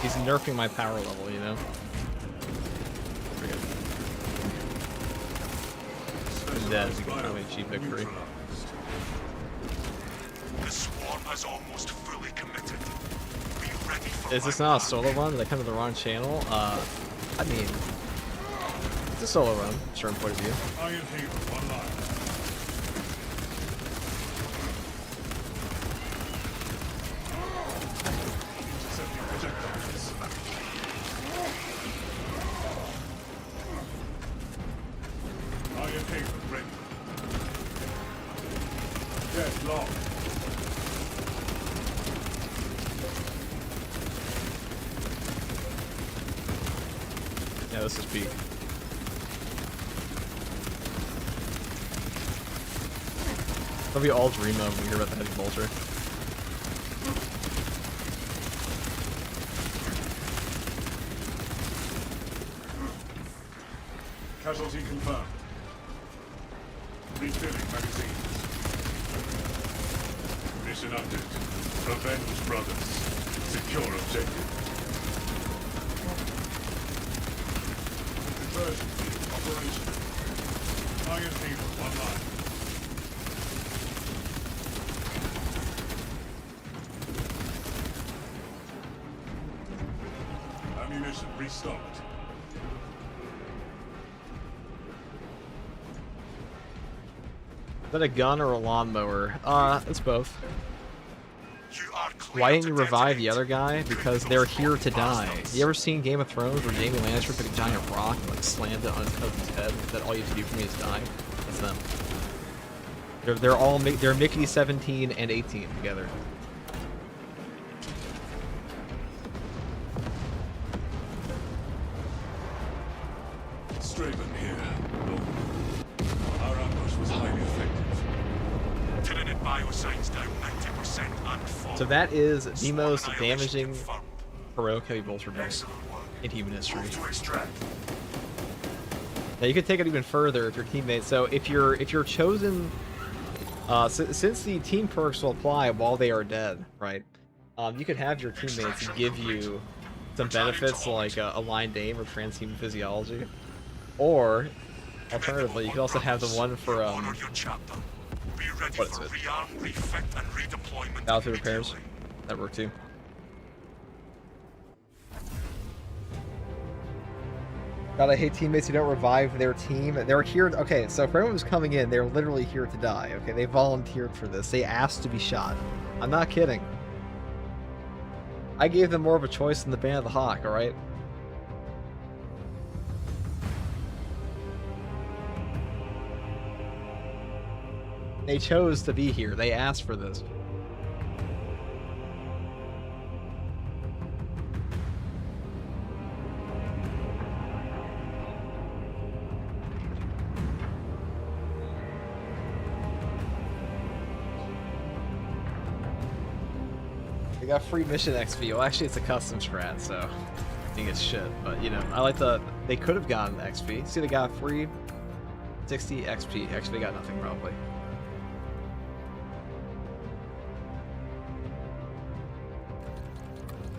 He's nerfing my power level, you know? Pretty good. I'm dead, you can probably cheap victory. The swarm has almost fully committed. Be ready for Is this not a solo run? Did I come to the wrong channel? I mean, it's a solo run, from a certain point of view. Iron Halo online. Intercepting projectiles. Iron Halo ready. Deadlock. Yeah, this is peak. That'll be all dream of when we hear about the heavy bolter. Casualty confirmed. Refilling magazines. Mission update. Avenge brothers. Secure objective. Conversion field operational. Iron Halo online. Ammunition restocked. Is that a gun or a lawnmower? It's both. You are clear Why didn't to you revive detonate. the other guy? Because they're here to die. You ever seen Game of Thrones where Jaime Lannister took a giant rock and like slammed it on his cousin's head? That all you have to do for me is die? That's them. They're Mickey 17 and 18 together. Straven here. Our ambush was highly effective. Tyranid biocides down 90% and fall. So that is the Swarm most annihilation damaging confirmed. heroic heavy bolter build Excellent work. in human history. Move to extract. Now you could take it even further if your teammates. So if you're chosen, since the team perks will apply while they are dead, right? You could have your teammates give you some benefits like aligned aim or transhuman physiology, or alternatively, you could also have the one for Honor your chapter. Be ready what is for it? rearm, refit, and redeployment. battlefield repairs. immediately. That work too. God, I hate teammates who don't revive their team. They're here. Okay, so for anyone who's coming in, they're literally here to die. Okay, they volunteered for this. They asked to be shot. I'm not kidding. I gave them more of a choice than the Band of the Hawk. All right. They chose to be here. They asked for this. We got free mission XP. Well, actually, it's a custom strat, so I think it's shit. But, you know, I like the... They could have gotten XP. See, they got free 60 XP. Actually, they got nothing, probably.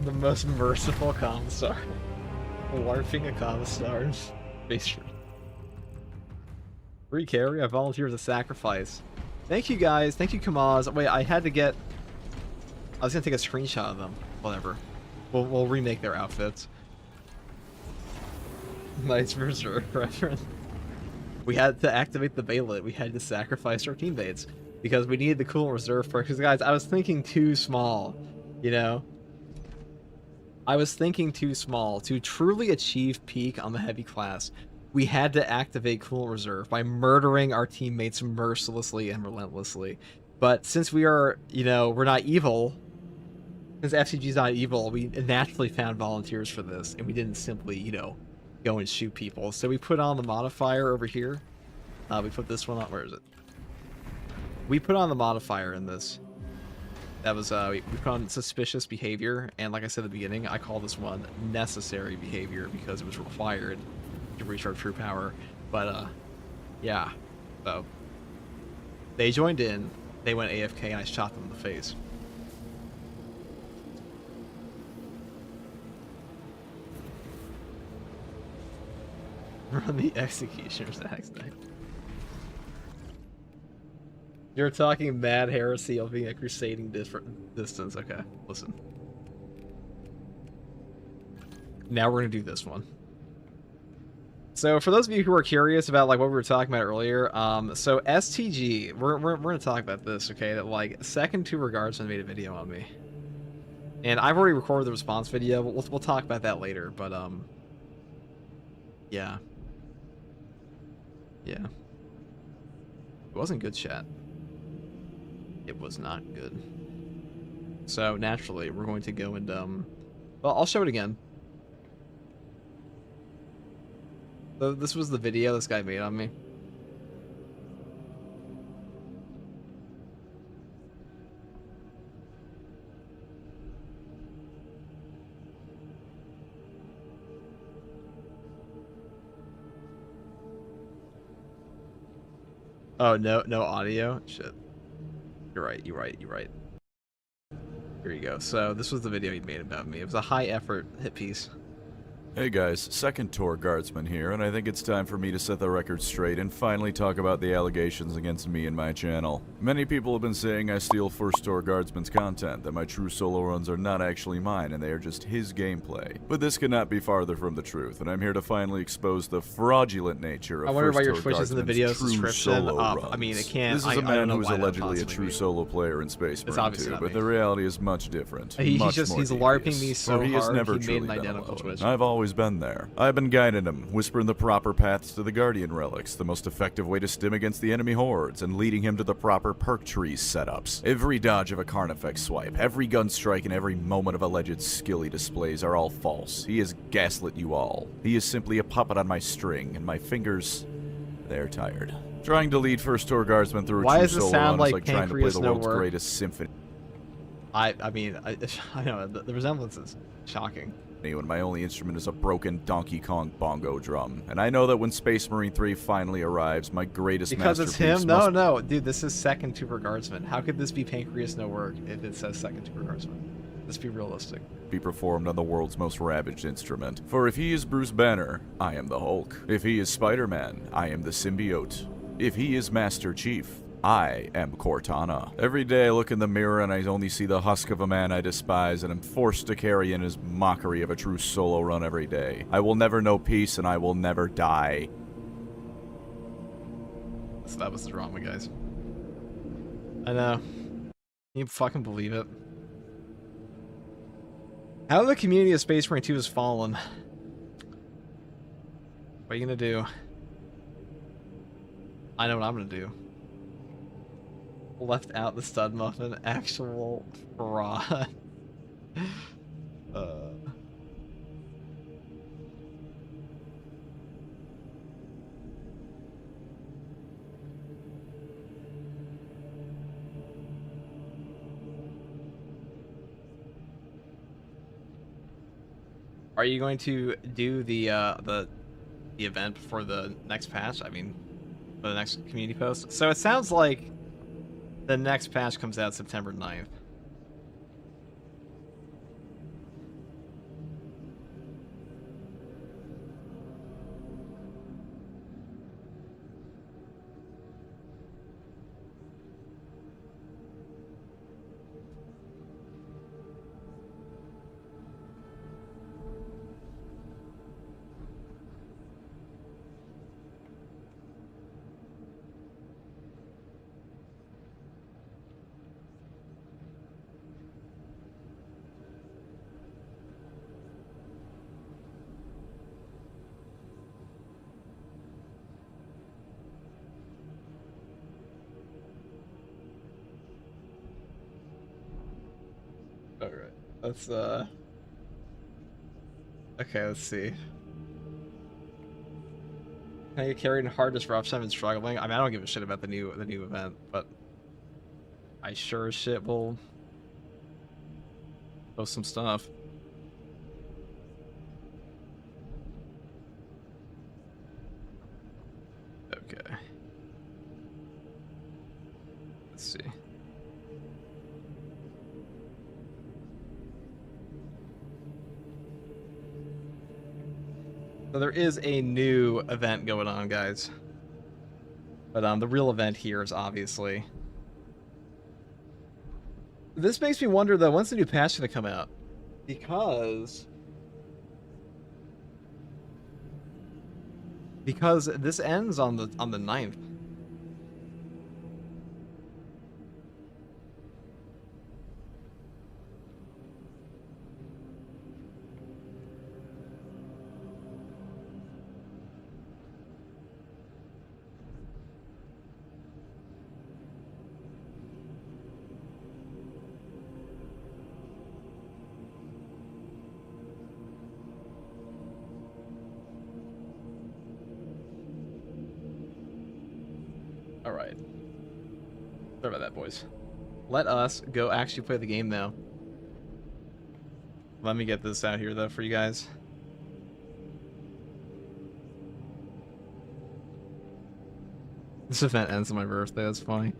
The most merciful Commissar. Warping a Commissar's base room. Free carry? I volunteer as a sacrifice. Thank you, guys. Thank you, Kamaz. Wait, I had to get... I was gonna take a screenshot of them. Whatever. We'll remake their outfits. Nice reserve reference. We had to activate the Valet. We had to sacrifice our teammates because we needed the cool reserve perk. Because guys, I was thinking too small, you know. I was thinking too small. To truly achieve peak on the heavy class, we had to activate cool reserve by murdering our teammates mercilessly and relentlessly. But since we are, you know, we're not evil. Since FCG's not evil, we naturally found volunteers for this, and we didn't simply, you know, go and shoot people. So we put on the modifier over here. We put this one on. Where is it? We put on the modifier in this. That was, we put on suspicious behavior, and like I said at the beginning, I call this one necessary behavior because it was required to reach our true power. But, yeah. So, they joined in, they went AFK, and I shot them in the face. Run the executioner's axe next. You're talking mad heresy of being a crusading distance. Okay, listen. Now we're gonna do this one. So for those of you who are curious about like what we were talking about earlier, so STG, we're gonna talk about this, okay? That like Second Two Regardsman made a video on me, and I've already recorded the response video. We'll talk about that later, but yeah. Yeah. It wasn't good, chat. It was not good. So, naturally, we're going to go and, well, I'll show it again. So, this was the video this guy made on me. Oh, no audio? Shit. You're right. Here you go. So, this was the video he made about me. It was a high-effort hit piece. Hey guys, Second Tour Guardsman here, and I think it's time for me to set the record straight and finally talk about the allegations against me and my channel. Many people have been saying I steal First Tour Guardsman's content, that my true solo runs are not actually mine and they are just his gameplay. But this could not be farther from the truth, and I'm here to finally expose the fraudulent nature of I wonder why First your Tour Twitch is in the video Guardsman's true description. solo runs. I mean, it can't. This is a man who is allegedly a possibly true be. solo player in Space Marine 2, but the reality is much different. He's much just more he's devious. LARPing me so For he has hard, never he made truly an been identical alone. Twitch. I've always been there. I've been guiding him, whispering the proper paths to the Guardian Relics, the most effective way to stim against the enemy hordes, and leading him to the proper perk trees setups. Every dodge of a Carnifex swipe, every gun strike, and every moment of alleged skill he displays are all false. He has gaslit you all. He is simply a puppet on my string, and my fingers, they're tired. Trying to lead First Tour Guardsmen through a true solo run is like trying to play the world's greatest symphony. I mean, I know, the resemblance is shocking. When my only instrument is a broken Donkey Kong bongo drum. And I know that when Space Marine 3 finally arrives, my greatest because masterpiece it's him? No, dude, this is Second Two Guardsman. How could this be Pancreas No Work if it says Second Two Guardsman? Let's be realistic. Be performed on the world's most ravaged instrument. For if he is Bruce Banner, I am the Hulk. If he is Spider-Man, I am the Symbiote. If he is Master Chief, I am Cortana. Every day I look in the mirror and I only see the husk of a man I despise and am forced to carry in his mockery of a true solo run every day. I will never know peace and I will never die. So that was the drama, guys. I know. Can you fucking believe it? How the community of Space Marine 2 has fallen. What are you gonna do? I know what I'm gonna do. Left out the stud muffin. Actual fraud. Are you going to do the event for the next patch? I mean, for the next community post? So it sounds like the next patch comes out September 9th. All right, let's okay, let's see. Can I get carried in hard disruption? I've been struggling. I mean, I don't give a shit about the new event, but I sure as shit will post some stuff. Okay. Let's see. So there is a new event going on, guys. But the real event here is obviously... This makes me wonder, though, when's the new patch going to come out? Because this ends on the 9th. All right. Sorry about that, boys. Let us go actually play the game now. Let me get this out here, though, for you guys. This event ends on my birthday. That's funny.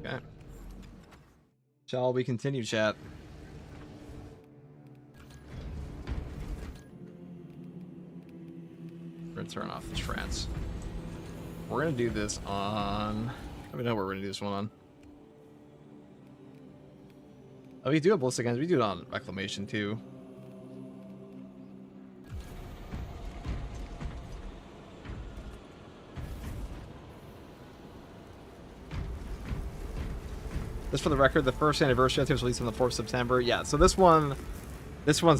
Okay. Shall we continue, chat? We're gonna turn off the trance. We're gonna do this on... I don't know where we're gonna do this one on. Oh, we do have ballistic guns. We do it on reclamation too. Just for the record, the first anniversary was released on the 4th of September. Yeah, so this one's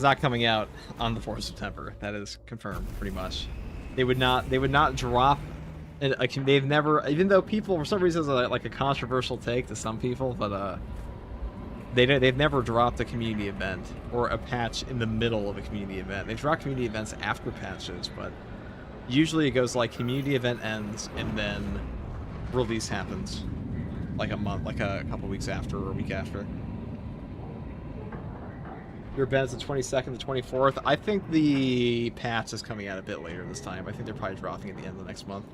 not coming out on the 4th of September. That is confirmed, pretty much. They would not drop. They've never, even though people for some reason it's like a controversial take to some people, but they've never dropped a community event or a patch in the middle of a community event. They drop community events after patches, but usually it goes like community event ends and then release happens. Like a month, like a couple weeks after or a week after. Your event's the 22nd, the 24th. I think the patch is coming out a bit later this time. I think they're probably dropping at the end of the next month.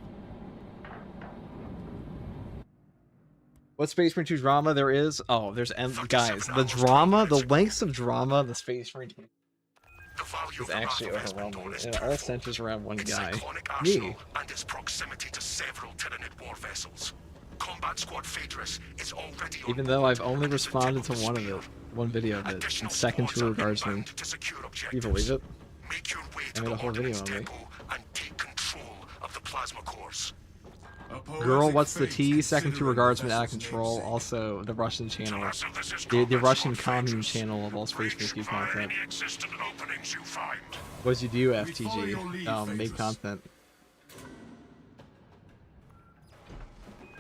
What Space Marine 2 drama there is? Oh, there's guys. The drama, the lengths of drama, the Space Marine 2 is actually overwhelming. It all centers around one guy. Me. And its proximity to several Tyranid war vessels. Combat Squad Phaedrus is already even though I've only responded to one video of it, and second to Guardsman. Can you believe it? I made a whole video on me. And take control of the plasma cores. Girl, what's the T? Second to Guardsman out of control. Also, the Russian channel. The Russian commune channel of all Space Marine content. What did you do, FTG? Make content.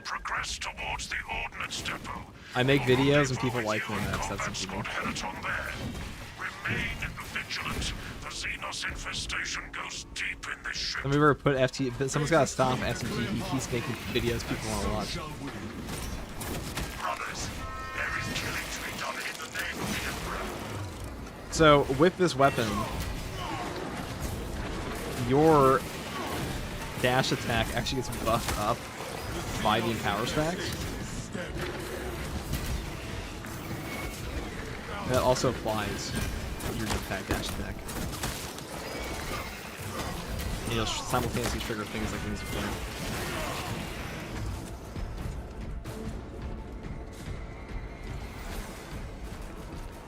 Progress towards the ordnance depot. I make videos and people like them. That's some people. Remain in the vigilant. The Xenos infestation goes deep in this ship. Let me ever put FT. But someone's gotta stop FTG. He keeps making videos people want to watch. Brothers, there is killing to be done in the name of the Emperor. So with this weapon, your dash attack actually gets buffed up by the empower stacks. That also applies to your attack, dash attack. And you'll simultaneously trigger things like these before.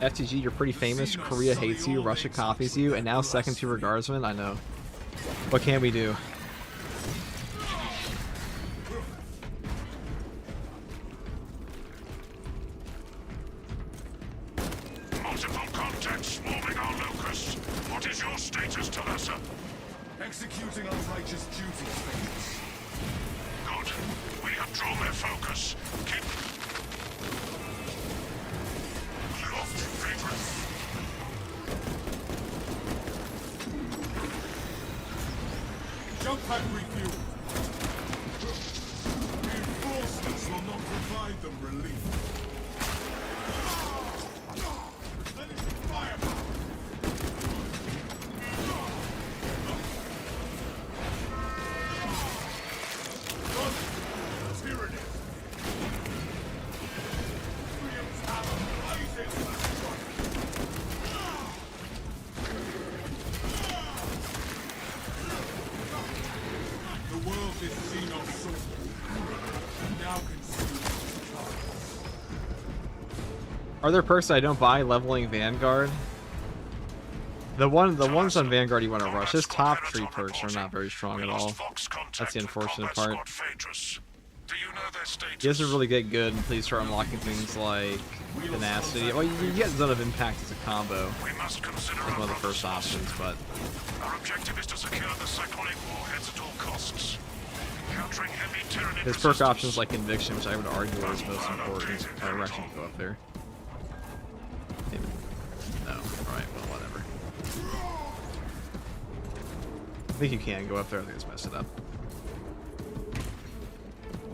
FTG, you're pretty famous. Korea hates you, Russia copies you, and now second to Guardsman. I know. What can we do? Multiple contacts swarming our locus. What is your status, Talassa? Executing unrighteous duties, Vengeance. Good. We have drawn their focus. Keep... Loft, favorite. Jump pack refuel. Reinforcements will not provide them relief. Replenish firepower. Tyranny. William's hammer blazes. The world is Xenos soul. Now consumed. Are there perks I don't buy leveling Vanguard? The ones on Vanguard you want to rush. His top 3 perks are not very strong at all. That's the unfortunate part. Do you know their status? He doesn't really get good until you start unlocking things like Tenacity. Well, you get Zone of Impact as a combo. We must consider As one of the first options, but our objective is to secure the cyclonic warheads at all costs. Countering heavy tyranny. there's perk options like Conviction, which I would argue are his most important. Or actually go up there. Maybe. No. Alright, well, whatever. I think you can go up there. I think it's messed it up.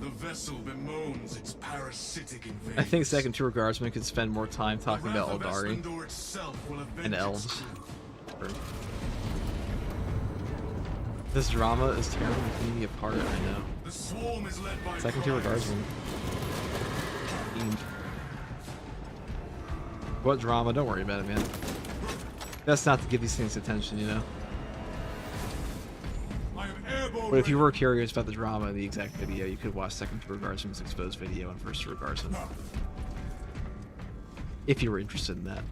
The vessel bemoans its parasitic invasion. I think second tier guardsman could spend more time talking about Eldari and elves. This drama is tearing the community apart right now. The swarm is led by Second tier guardsman. Fiend. What drama? Don't worry about it, man. That's not to give these things attention, you know. I am airborne. But if you were curious about the drama in the exact video, you could watch second tier guardsman's exposed video and first tier guardsman. If you were interested in that.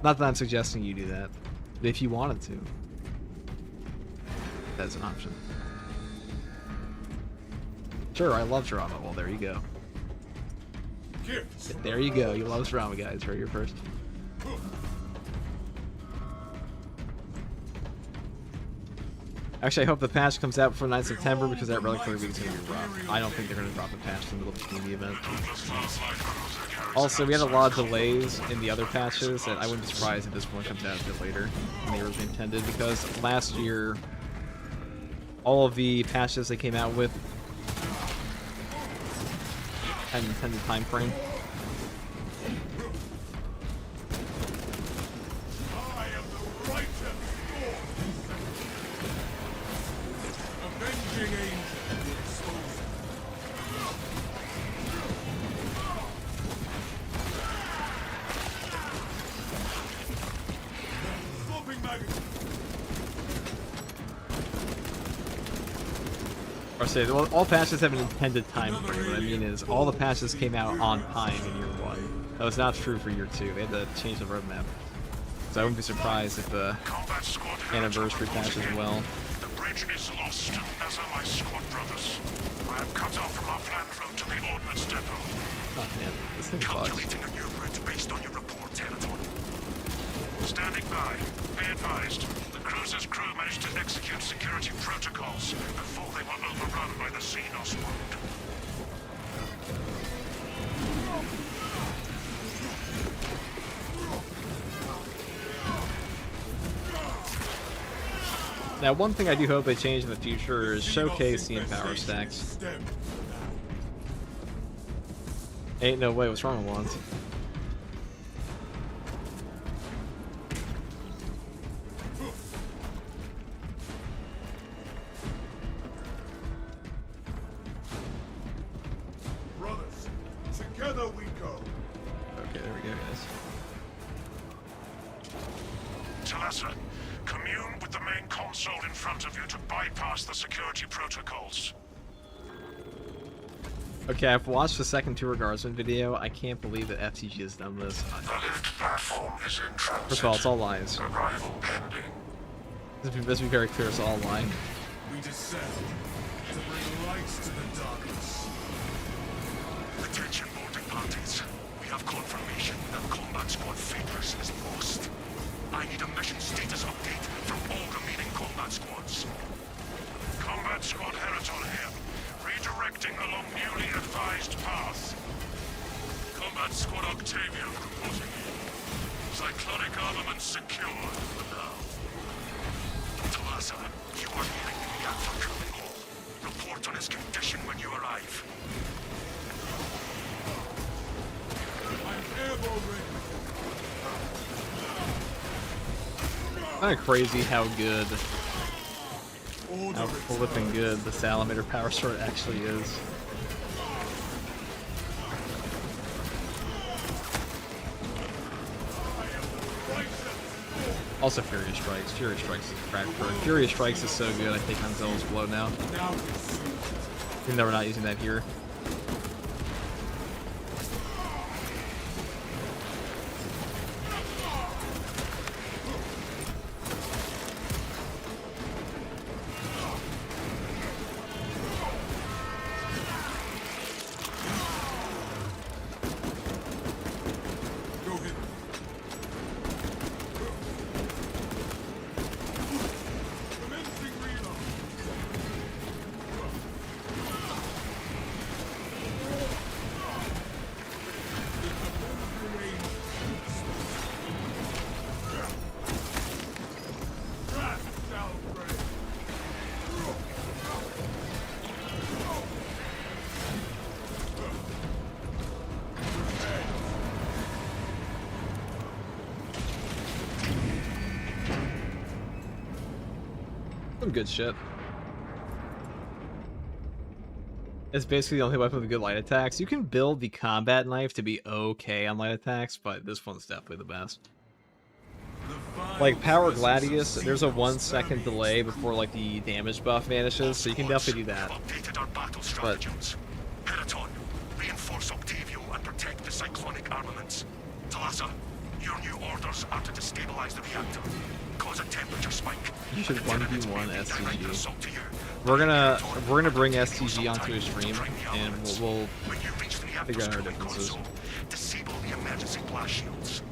Not that I'm suggesting you do that, but if you wanted to, that's an option. Sure, I love drama. Well, there you go. Gifts. There you go. You love drama, guys. Heard here first. Actually, I hope the patch comes out before 9 September because that relic 3 weeks is going to be rough. I don't think they're going to drop a patch in the middle of the community event. Also, we had a lot of delays in the other patches, and I wouldn't be surprised if this one comes out a bit later than they originally intended, because last year, all of the patches they came out with had an intended time frame. I am the righteous force. Avenging angel will expose them. Swapping magazine. Or say, well, all patches have an intended time frame. What I mean is, all the patches came out on time in year 1. That was not true for year 2. They had to change the roadmap. So I wouldn't be surprised if the Combat squad anniversary patch as well. The bridge is lost, as are my squad brothers. I am cut off from our planned route to the ordnance depot. Oh man, this thing sucks. Calculating a new route based on your report, Territory. Standing by. Be advised. The cruiser's crew managed to execute security protocols before they were overrun by the Xenos wound. Now, one thing I do hope they change in the future is showcasing power stacks. Ain't no way. What's wrong with ones? Brothers, together we go. Okay, there we go, guys. Talassa, commune with the main console in front of you to bypass the security protocols. Okay, I've watched the second Tour Guardsman video. I can't believe that FTG has done this. The lift platform is in transit. First of all, it's all lies. Arrival pending. Let's be very clear, it's all lying. We descend to bring lights to the darkness. Attention boarding parties. We have confirmation that Combat Squad Fapers is lost. I need a mission status update from all remaining Combat Squads. Combat Squad Heraton here. Redirecting along newly advised path. Combat Squad Octavia reporting in. Cyclonic armament secure for now. Talassa, you are nearing the reactor cooling hall. Report on his condition when you arrive. I'm airborne ready. Kind of crazy how good, Order how flipping good the Salamander Power Sword actually is. Also, Furious Strikes. Furious Strikes is crack for Furious Strikes is so good. I take on Zealous Blow now. now. Even though we're not using that here. Go hit. Commencing reload. Rat shall break. Some good shit. It's basically the only weapon with good light attacks. You can build the combat knife to be okay on light attacks, but this one's definitely the best. Like Power Gladius, there's a 1 second delay before like the damage buff vanishes, so you can definitely do that. Updated our battle stratagems. Heraton, reinforce Octavio and protect the cyclonic armaments. Talassa, your new orders are to destabilize the reactor, cause a temperature spike. You should Lieutenant 1v1 Wade direct STG. assault to you. We're gonna bring STG onto a stream, Bring the and armaments. we'll When you reach the figure reactor's out our cooling differences. console, disable the emergency blast shields.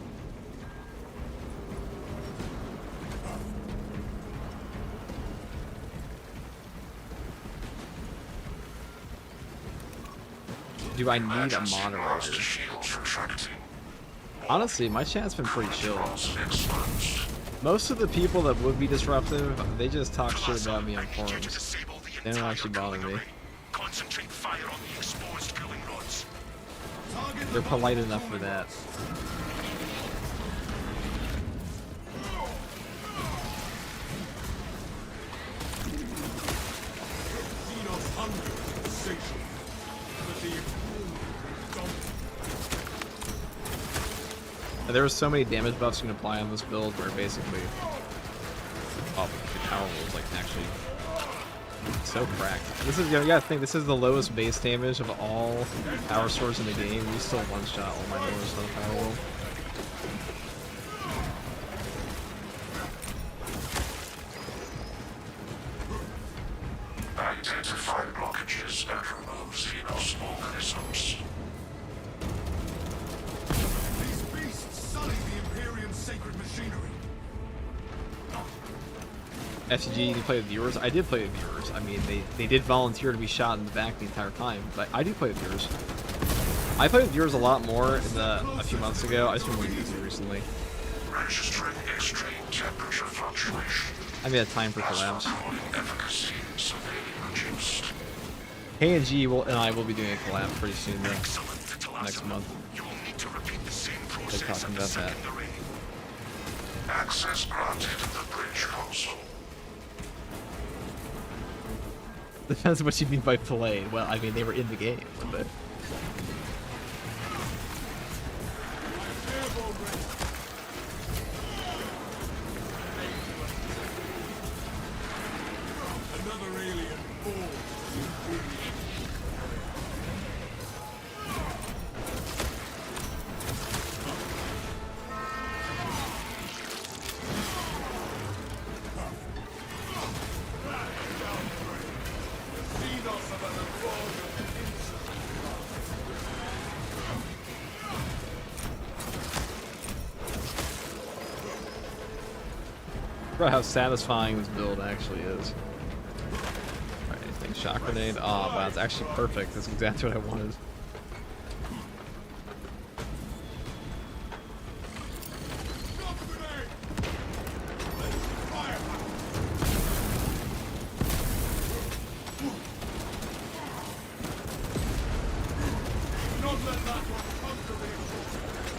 do I need a Emergency blast moderator? shields retracting. Honestly, my chat's been pretty chill. Cross exposed. Most of the people that would be disruptive, they just talk shit about me on I need you to forums. disable the They don't entire actually bother cooling me. array. Concentrate fire on the exposed cooling rods. They're polite enough for that. Xenos hunger is insatiable. But the There are so many damage buffs you can apply on this build where basically, oh, the power roll is like actually so cracked. This is, you gotta think, this is the lowest base damage of all power swords in the game. We still one-shot all my doors on the power roll. Identify blockages and remove Xenos organisms. these beasts sully the Imperium's sacred machinery. FTG, you play with viewers? I did play with viewers. I mean, they did volunteer to be shot in the back the entire time, but I do play with viewers. I played with viewers a lot more a few months ago. I just been really busy recently. Registering extreme temperature fluctuation. I mean, a time for collabs. Recording efficacy severely reduced. K&G and I will be doing a collab pretty soon, though. Excellent, Talassa. Next month. You will need to repeat the same They're process talking at the about that. secondary. Access granted to the bridge console. Depends what you mean by played. Well, I mean, they were in the game, but... Another alien born. Forgot how satisfying this build actually is. Alright, anything? Shock grenade? Oh, wow, it's actually perfect. That's exactly what I wanted.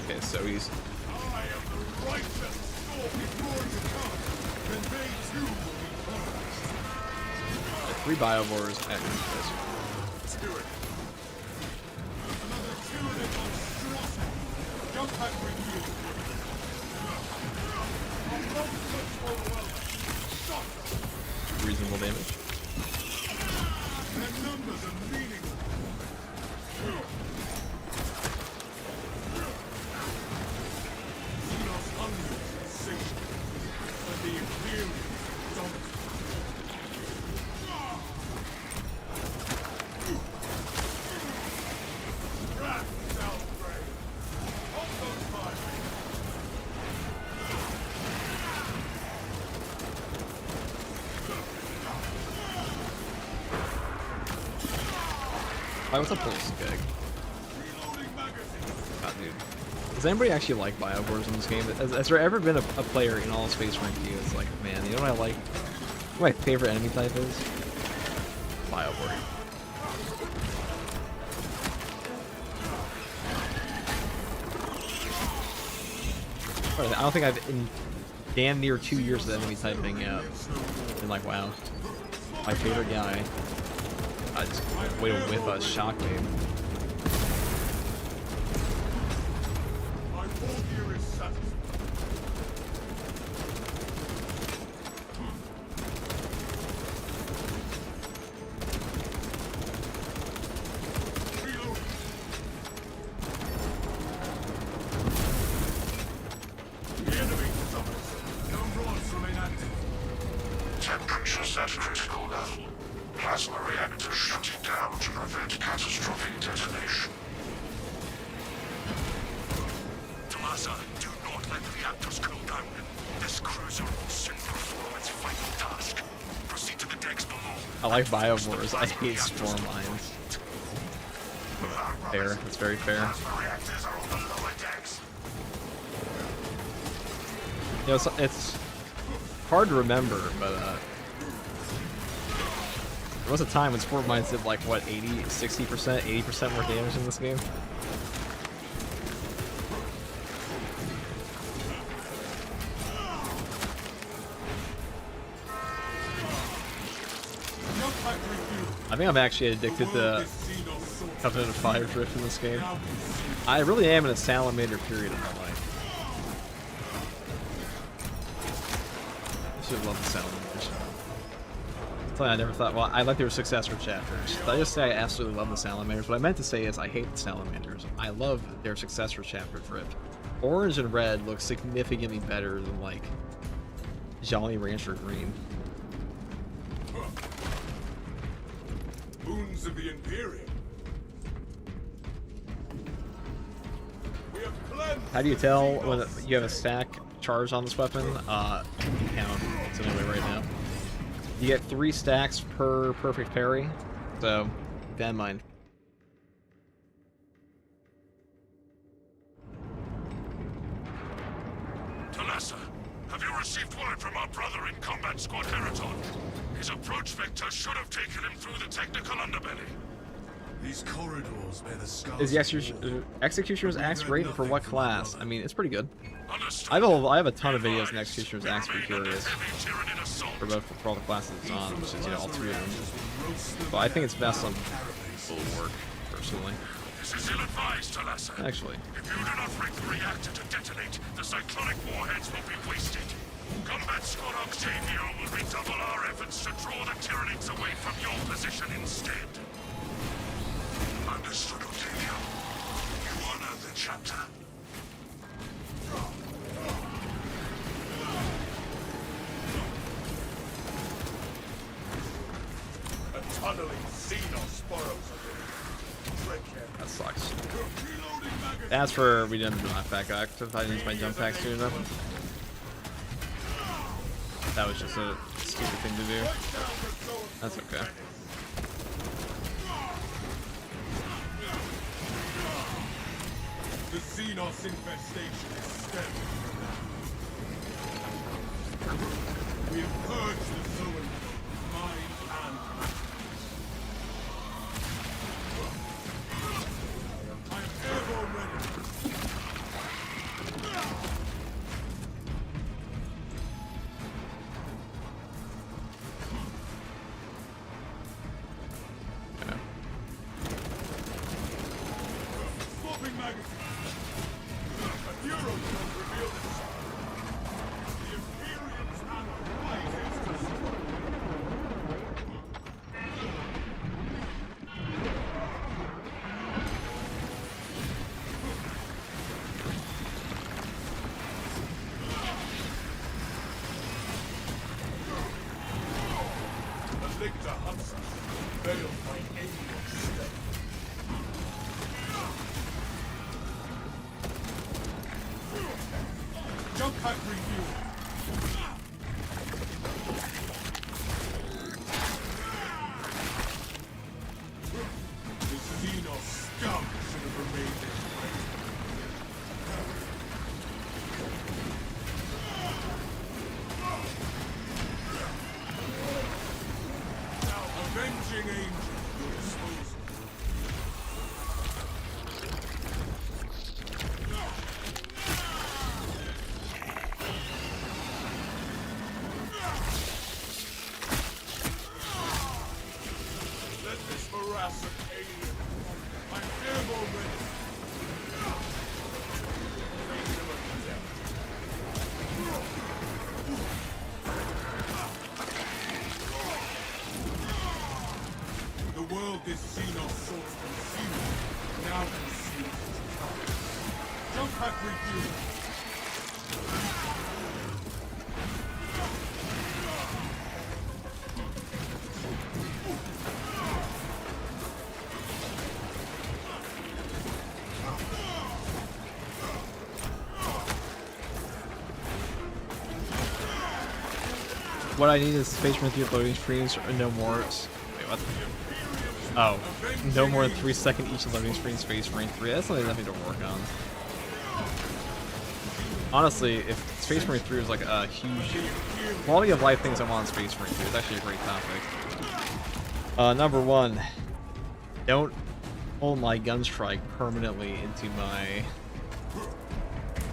Okay, so he's... I am the righteous soul before you come, and they too will be punished. 3 biovores at this. Let's do it. Another tyrannic monstrosity. Jump back with you. A monstrous overwhelming. Stop them. Reasonable damage. Their numbers are meaningless. Xenos hungry and satiate, but the Imperium dominant. Wrath shall reign. Hold those fires. Alright, what's up, Pulse Gag? Reloading magazine. God, dude. Does anybody actually like biovores in this game? Has there ever been a player in all Space Marine Q that's like, man, you know what I like? What my favorite enemy type is? Biovore. I don't think I've in damn near 2 years of enemy typing out been like, wow, my favorite guy. I just way to whip a shock wave. My whole gear is satisfied. Reload. The enemy suffers. No rods remain active. Temperatures at critical level. Plasma reactor shutting down to prevent catastrophic detonation. Talassa, do not let the reactors cool down. This cruiser will soon perform its final task. Proceed to the decks below. I like biovores. I hate storm lines. Fair. That's very fair. Plasma reactors are on the lower decks. You know, it's hard to remember, but there was a time when sport mines did like what, 80, 60%, 80% more damage in this game. Jump back with you. I think I'm actually addicted to Covenant of Fire Drift in this game. I really am in a salamander period of my life. I should love the salamanders. Something I never thought. Well, I like their successor chapters. Did I just say I absolutely love the salamanders? What I meant to say is I hate the salamanders. I love their successor chapter Drift. Orange and red look significantly better than like Jolly Rancher green. Moons of the Imperium. We have cleansed. How do you tell when you have a stack charged on this weapon? You can count it anyway right now. You get 3 stacks per perfect parry, so keep that in mind. Talassa, Have you received word from our brother in combat squad, Heraton? His approach vector should have taken him through the technical underbelly. These corridors bear the scars. Is the Executioner's Axe great, and for what class? I mean, it's pretty good. Understood. I have a ton of videos in Executioner's Axe if you're curious. Heavy Tyranid assault. For all the classes it's on, which is, you know, all three of them. But I think it's best on full work, personally. This is ill-advised, Talassa. Actually. If you do not rig the reactor to detonate, the cyclonic warheads will be wasted. Combat Squad Octavio will redouble our efforts to draw the Tyranids away from your position instead. Understood, Octavio. You honor the chapter. A tunneling Xenos burrows That sucks. As for we didn't do my back active, I didn't use my jump pack soon enough. That was just a stupid thing to do. That's okay. The Xenos infestation is stemming from that. We have purged the Zoan mind and matter. I am airborne ready. Yeah. Swapping magazine. A hero will reveal itself. The Imperium's hammer rises to strike. The lictor hunts us, veiled by endless stealth. Jump pack refuel. The Xenos scum should have remained in place. Now, avenging angel, your disposal. Let this morass of alien. I'm airborne ready. Kingdom of death. The world this Xenos sought to consume now consumes its kind. Jump pack refuel. What I need is Space Marine 3 loading screens or no more. Wait, what? Oh, no more than 3-second each loading screen Space Marine 3. That's something nothing to work on. Honestly, if Space Marine 3 was like a huge quality of life things I want on Space Marine 3, it's actually a great topic. Number one, don't hold my gun strike permanently into my.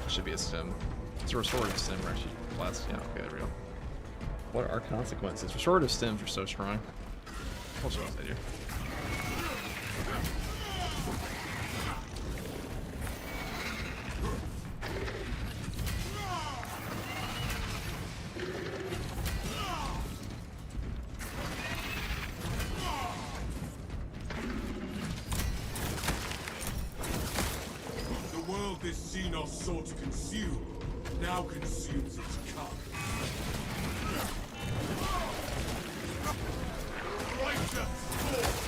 Should be a stim. It's a restorative stim, actually. Last, yeah, okay, there we go. What are consequences? Restorative stims are so strong. What else I do? The world this Xenos sought to consume now consumes its kind. Righteous forces!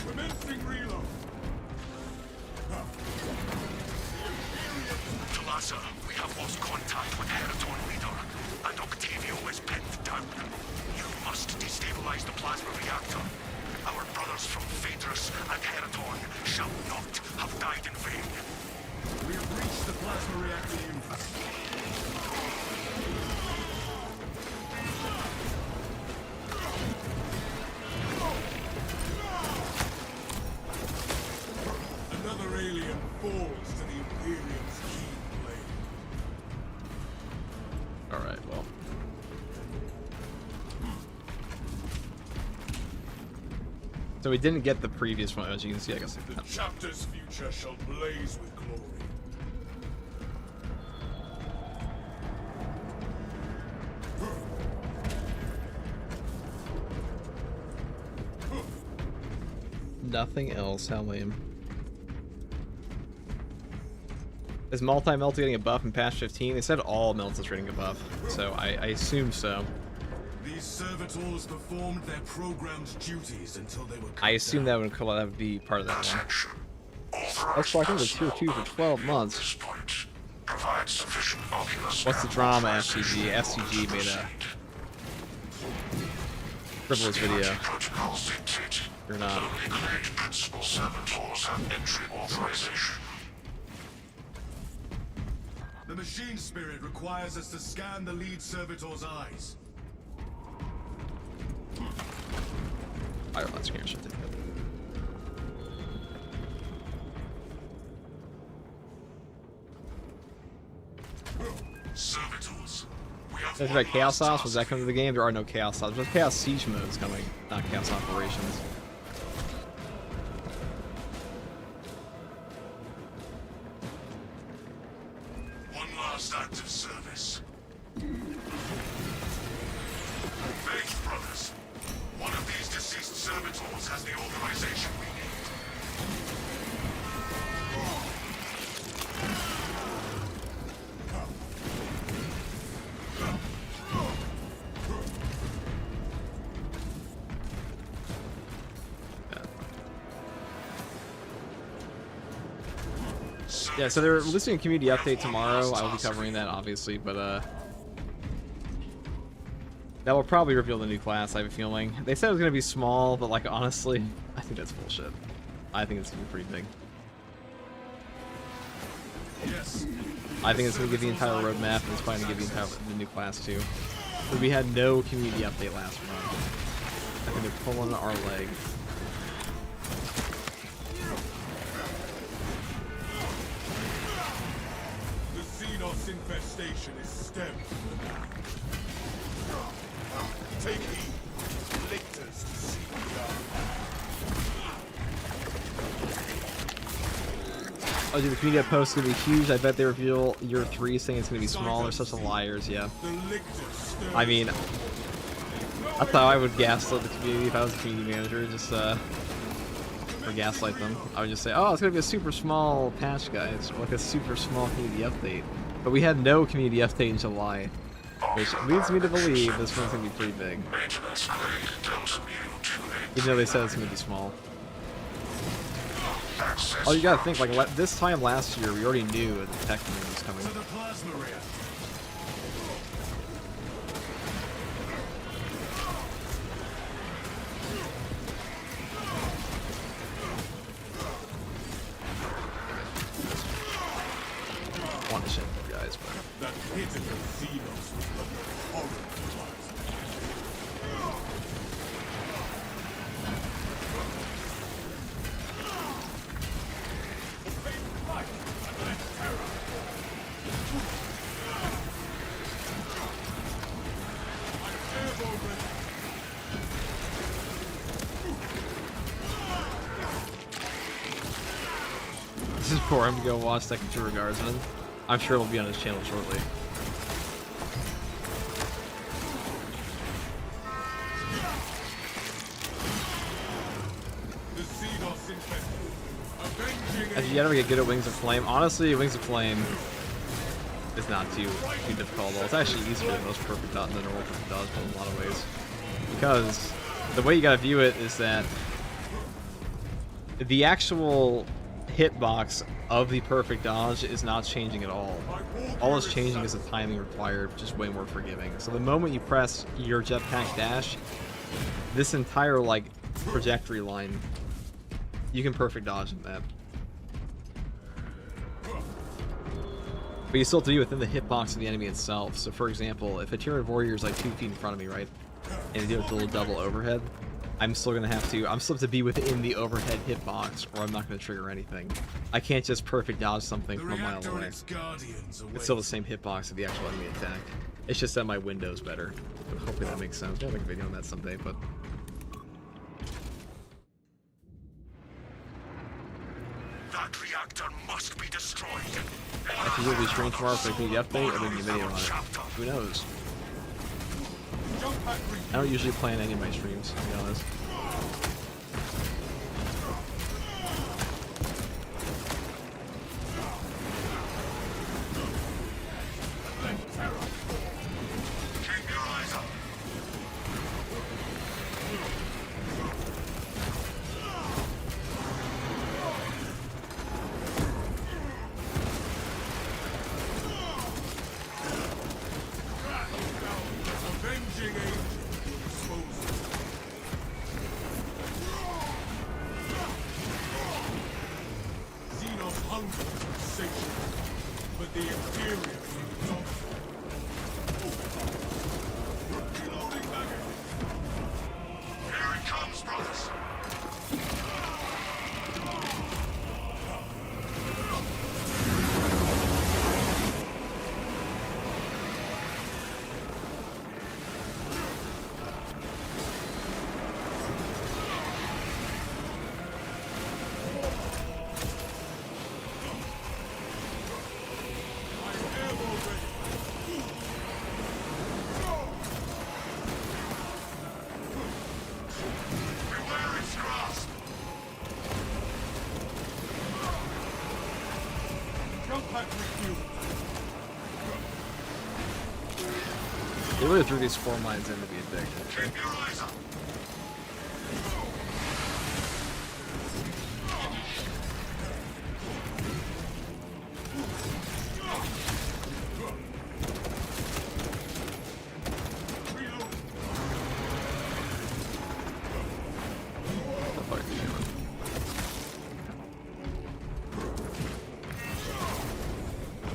Commencing reload! Talassa, have lost contact with Heraton leader, and Octavio is pinned down. You must destabilize the plasma reactor. Our brothers from Phaedrus and Heraton shall not have died in vain. We have reached the plasma reactor unit. Another alien falls to the Imperium's keen blade. Alright, well. So we didn't get the previous one, as you can see, I guess. The chapter's future shall blaze with glory. Nothing else, how lame. Is multi-melt getting a buff in patch 15? They said all melts is getting a buff, so I assume so. These servitors performed their programmed duties until they were cut I assume down. that would be part of that one. Attention. That's why I think it's tier 2 for 12 At months. this point, provide sufficient ocular What's the drama, FCG? FCG made a frivolous video. protocols dictate. You're not. Only great principal servitors have entry authorization. The machine spirit requires us to scan the lead servitor's eyes. Alright, let's hear something. Servitors, we have There's one like Chaos last Ops. Was that task. coming to the game? There are no Chaos Ops. There's Chaos Siege modes coming, not Chaos Operations. One last act of service. Faith brothers, one of these deceased servitors has the authorization we need. Yeah, so they're releasing a community update tomorrow. I will be covering that, obviously, but that will probably reveal the new class, I have a feeling. They said it was going to be small, but, like, honestly, I think that's bullshit. I think it's going to be pretty big. Yes. I think it's going to give the entire roadmap, and it's probably going to give the new class, too. But we had no community update last month. I think they're pulling our leg. The Xenos infestation is stemmed from the back. Take heed. Lictors to see Oh, dude, the community post is going to be huge. I bet they reveal year 3 saying it's going to be small. They're such liars, yeah. the lictors stir. I mean, that's how I would gaslight the community if I was a community manager, just, or gaslight them. I would just say, oh, it's going to be a super small patch, guys, or like a super small community update. But we had no community update in July, which leads me to believe this one's going to be pretty big. Maintenance grade Delta Mu 2A. Even though they said it's going to be small. Access. Oh, you gotta think, like, this time last year, we already knew that the tech thing was coming. To the plasma reactor. I want to shit you guys, but... That pitiful Xenos was but a horrible plasma. This is for him to go watch Second Tour Guardsman. I'm sure it'll be on his channel shortly. The Xenos infested. Avenging If you ever get good at Wings of Flame, honestly, Wings of Flame is not too difficult at all. It's actually easier than most perfect dodge than normal perfect dodge in a lot of ways. Because the way you gotta view it is that the actual hitbox of the perfect dodge is not changing at all. All it's changing is the timing required, which is way more forgiving. So the moment you press your jetpack dash, this entire like trajectory line, you can perfect dodge in that. But you still have to be within the hitbox of the enemy itself. So for example, if a Tyranid warrior is like 2 feet in front of me, right, and you do a little double overhead, I'm still gonna have to be within the overhead hitbox, or I'm not gonna trigger anything. I can't just perfect dodge something from a mile away. It's still the same hitbox of the actual enemy attack. It's just that my window's better. But hopefully that makes sense. I'll make a video on that someday, but. That reactor must be destroyed. I think we'll be streaming tomorrow for a PDF update, or maybe a video on it. Who knows? I don't usually plan any of my streams, to be honest. Keep your eyes up. Avenging angel disposed. Xenos hunger for satiety, but the Imperium is not. Reloading magazine. Here it comes, brothers. Beware its grasp. Jump pack refueled. They really threw these 4 mines in to be a dick. Keep your eyes up. Reload. What the fuck are you doing?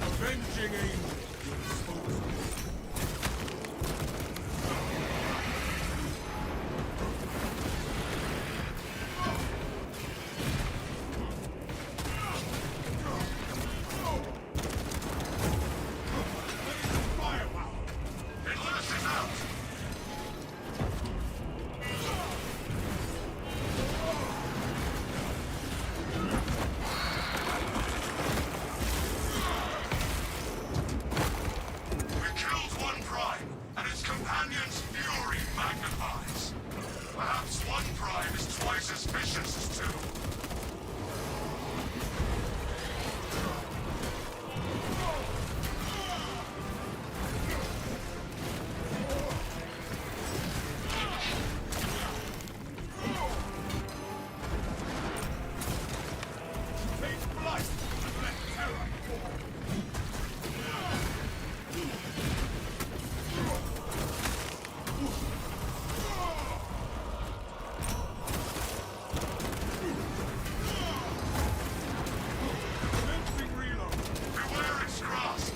Avenging angel disposed. Firepower. It lashes out. We killed one prime, and its companion's fury magnifies. Perhaps one prime is twice as vicious as two. Take flight and let terror fall. Commencing reload. Beware its grasp.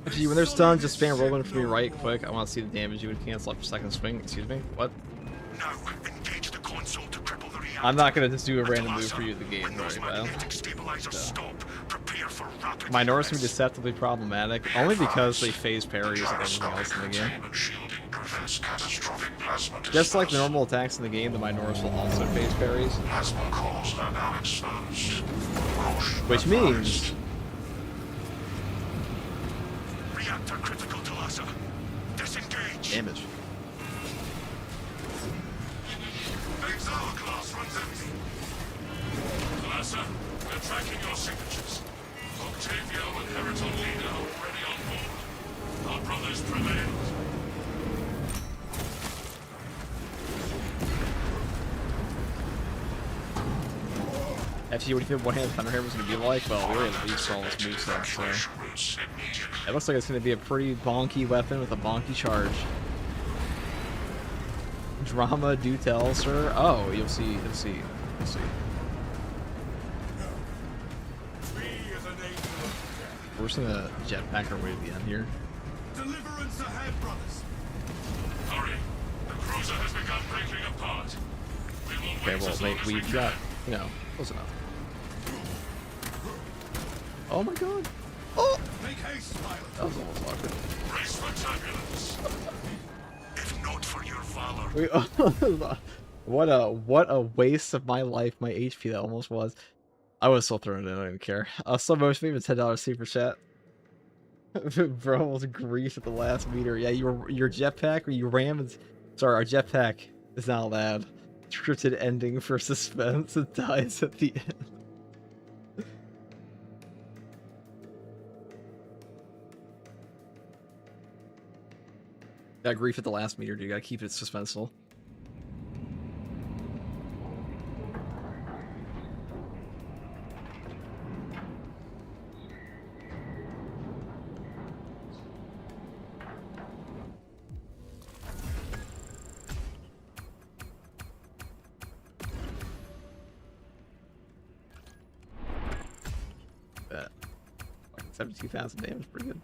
Actually, when they're stunned, just spam rolling for me right quick. I want to see the damage you would cancel after second swing. Excuse me. What? Now engage the console to cripple the reactor. I'm not gonna just do a random move for you at the game, When those right, pal? magnetic stabilizers stop, prepare for rapid Minors can be egress. deceptively problematic, only because they phase parries and everything else in the game. Containment shielding prevents catastrophic plasma Just like the disperse. normal attacks in the game, the Minors will also phase parries. Plasma cores are now exposed. Caution Which advised. means Reactor critical to Lhasa. Disengage. damage. Big's hourglass runs empty. Lhasa, we're tracking your signatures. Octavio and Heritol Lina already on board. Our brothers prevailed. Actually, what do you think one-handed Thunderhammer was going to be like? Well, we already at least saw this moveset, so... It looks like it's going to be a pretty bonky weapon with a bonky charge. Drama, do tell, sir. Oh, you'll see, you'll see, you'll see. We're just gonna jetpack our way to the end here. Deliverance ahead, brothers. Hurry! The cruiser has begun breaking apart. We will Okay, wait well, as long as we we've can. got, you know, close enough. Oh my god! Oh! Make haste, pilot. That was almost awkward. Race for turbulence. If not for your valor, What a waste of my life, my HP that almost was. I was still throwing it in, I don't even care. So much for even $10 super chat. Bro almost grief at the last meter. Yeah, your jetpack or you ram and sorry, our jetpack is not allowed. Scripted ending for suspense. It dies at the end. Got grief at the last meter, dude. You gotta keep it suspenseful. Bet. Fucking 72,000 damage, pretty good.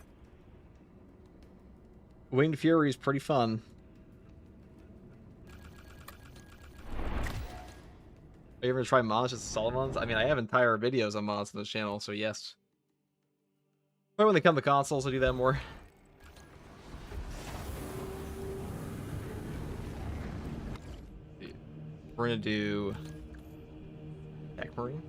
Winged Fury is pretty fun. Are you ever try mods just solid ones? I mean, I have entire videos on mods on this channel, so yes. But when they come to consoles, I do that more. We're gonna do Tech Marine.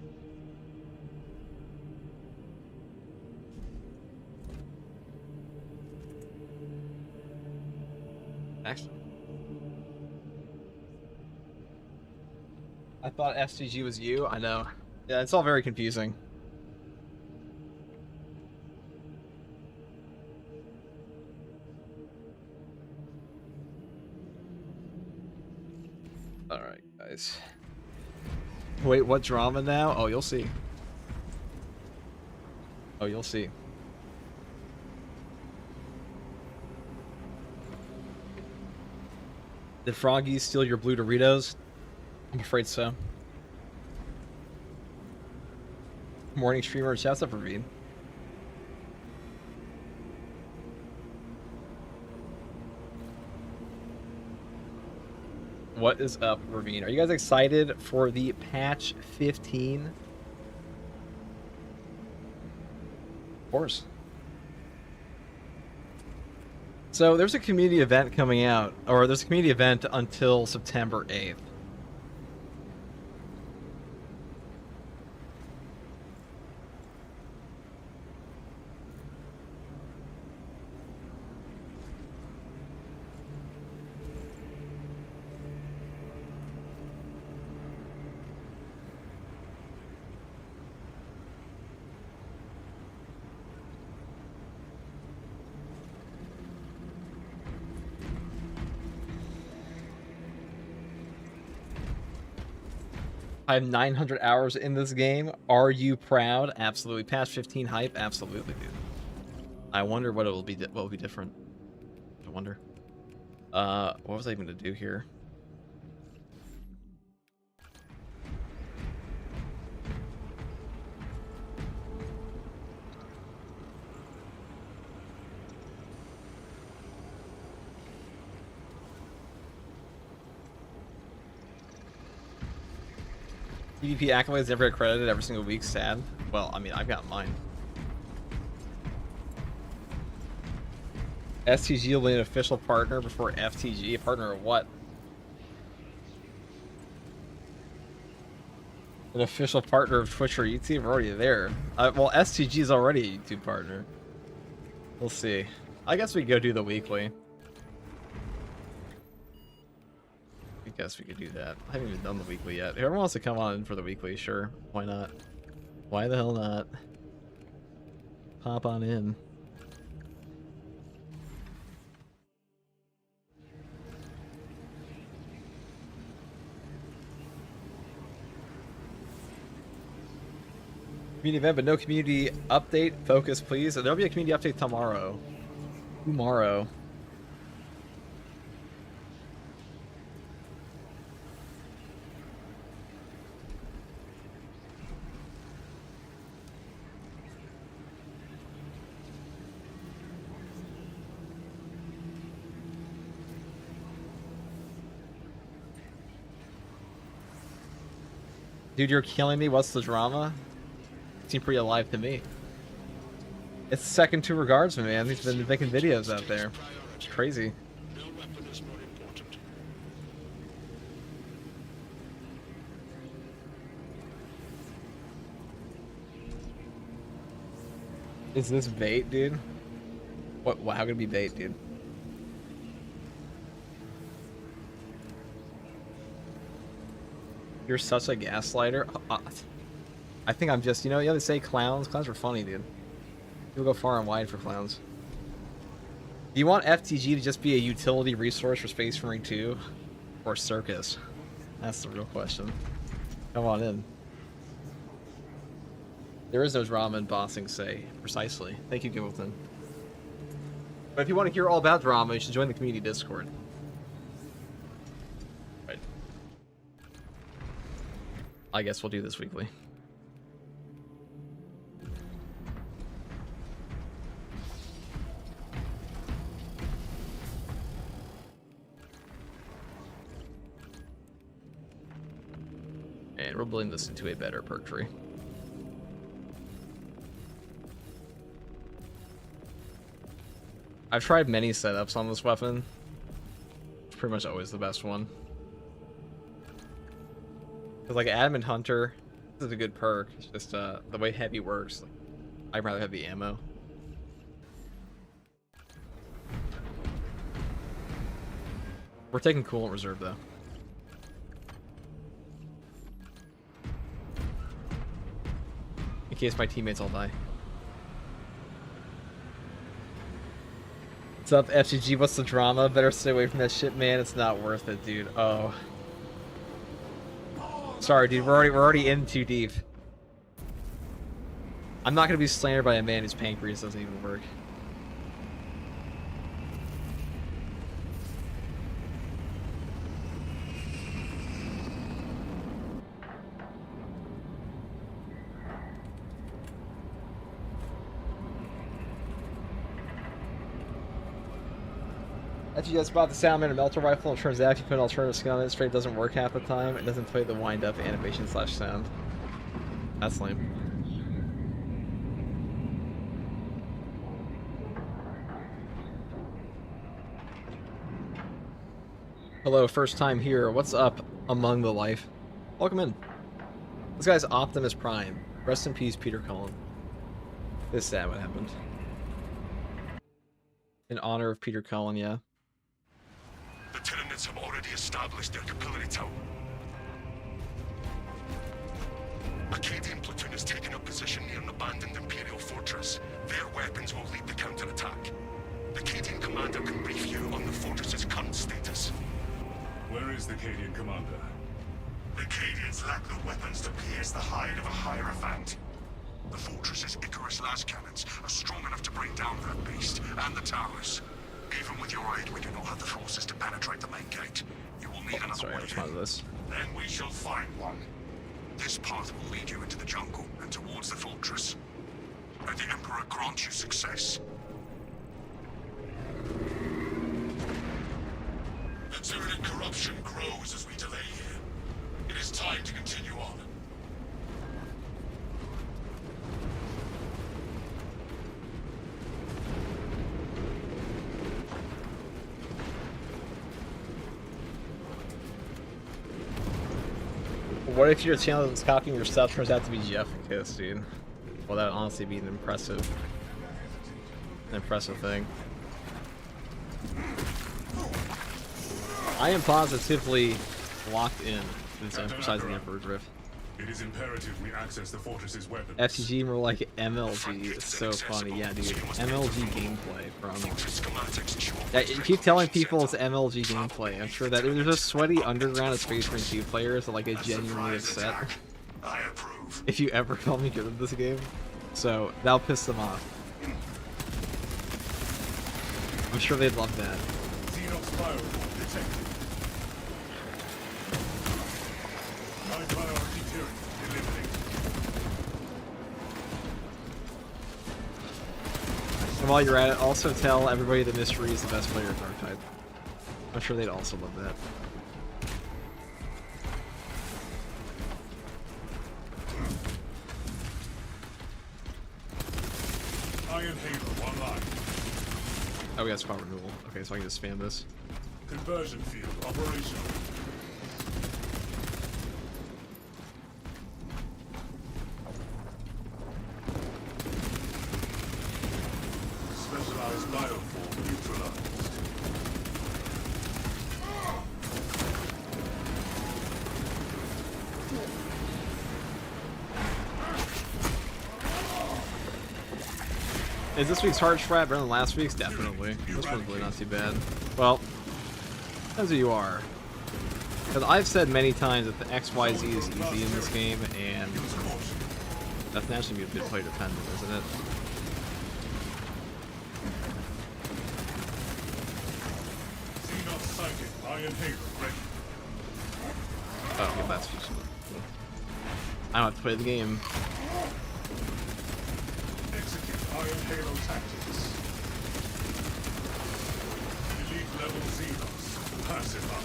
Actually, I thought FCG was you. I know. Yeah, it's all very confusing. All right, guys. Wait, what drama now? Oh, you'll see. Oh, you'll see. Did Froggies steal your blue Doritos? I'm afraid so. Morning streamer, shouts up Ravine. What is up, Ravine? Are you guys excited for the patch 15? Of course. So there's a community event coming out, or there's a community event until September 8th. I have 900 hours in this game. Are you proud? Absolutely. Past 15 hype? Absolutely, dude. I wonder what it will be. What will be different? I wonder. What was I even to do here? PvP accolades never get credited every single week. Sad. Well, I mean, I've got mine. STG will be an official partner before FTG. A partner of what? An official partner of Twitch or YouTube? We're already there. Well, STG is already a YouTube partner. We'll see. I guess we could go do the weekly. I guess we could do that. I haven't even done the weekly yet. Whoever wants to come on for the weekly, sure. Why not? Why the hell not? Pop on in. Community event, but no community update. Focus, please. There'll be a community update tomorrow. Tomorrow. Dude, you're killing me. What's the drama? Seem pretty alive to me. It's second to Regardsman, man. He's been making videos out there. It's crazy. No weapon is more important. Is this bait, dude? What? How could it be bait, dude? You're such a gaslighter. I think I'm just, you know, they say clowns. Clowns are funny, dude. People go far and wide for clowns. Do you want FTG to just be a utility resource for Space Marine 2? Or Circus? That's the real question. Come on in. There is no drama in bossing, say. Precisely. Thank you, Gimbleton. But if you want to hear all about drama, you should join the community Discord. Right. I guess we'll do this weekly. And we're building this into a better perk tree. I've tried many setups on this weapon. It's pretty much always the best one. Cause like Adamant Hunter, this is a good perk. It's just the way heavy works. I'd rather have the ammo. We're taking coolant reserve though. In case my teammates all die. What's up, FGG? What's the drama? Better stay away from that shit, man. It's not worth it, dude. Oh. Sorry, dude. We're already in too deep. I'm not gonna be slandered by a man whose pancreas doesn't even work. After you guys bought the Salamander Melter Rifle, it turns out if you put an alternative skin on it, straight doesn't work half the time. It doesn't play the wind-up animation / sound. That's lame. Hello, first time here. What's up, Among the Life? Welcome in. This guy's Optimus Prime. Rest in peace, Peter Cullen. It's sad what happened. In honor of Peter Cullen, yeah. The Tyranids have already established their capillary tower. Acadian platoon has taken up position near an abandoned Imperial fortress. Their weapons will lead the counterattack. The Acadian commander can brief you on the fortress's current status. Where is the Cadian commander? The Acadians lack the weapons to pierce the hide of a Hierophant. The fortress's Icarus las cannons are strong enough to bring down that beast and the towers. Even with your aid, we do not have the forces to penetrate the main gate. You will need another Sorry, I way responded in. to this. Then we shall find one. This path will lead you into the jungle and towards the fortress. May the Emperor grant you success. The Tyranid corruption grows as we delay here. It is time to continue on. What if your channel that's copying your stuff turns out to be Jeff Kiss, dude? Well, that would honestly be an impressive thing. I am positively locked in since emphasizing the Emperor Drift. It is imperative we access the fortress's weapons. FTG more like MLG. It's so funny. Yeah, dude. MLG gameplay from... Yeah, you keep telling people it's MLG gameplay. I'm sure that there's a sweaty underground of Space Marine 2 players that like get genuinely upset I approve. if you ever tell me good at this game. So that'll piss them off. I'm sure they'd love that. Xenos firewall detected. High priority turret eliminated. And while you're at it, also tell everybody that Mystery is the best player of Dark type. I'm sure they'd also love that. Iron Halo online. Oh, we got spot renewal. Okay, so I can just spam this. Conversion field operational. Specialized bioform neutralized. Is this week's hard strat better than last week's? Definitely. This one's really not too bad. Well, depends who you are. Because I've said many times that the XYZ is easy in this game, and that's naturally be a bit player dependent, isn't it? Xenos sighted. Iron Halo ready. Oh, yeah, that's useful. I don't have to play the game. Execute Iron Halo tactics. Elite level Xenos. Passive up.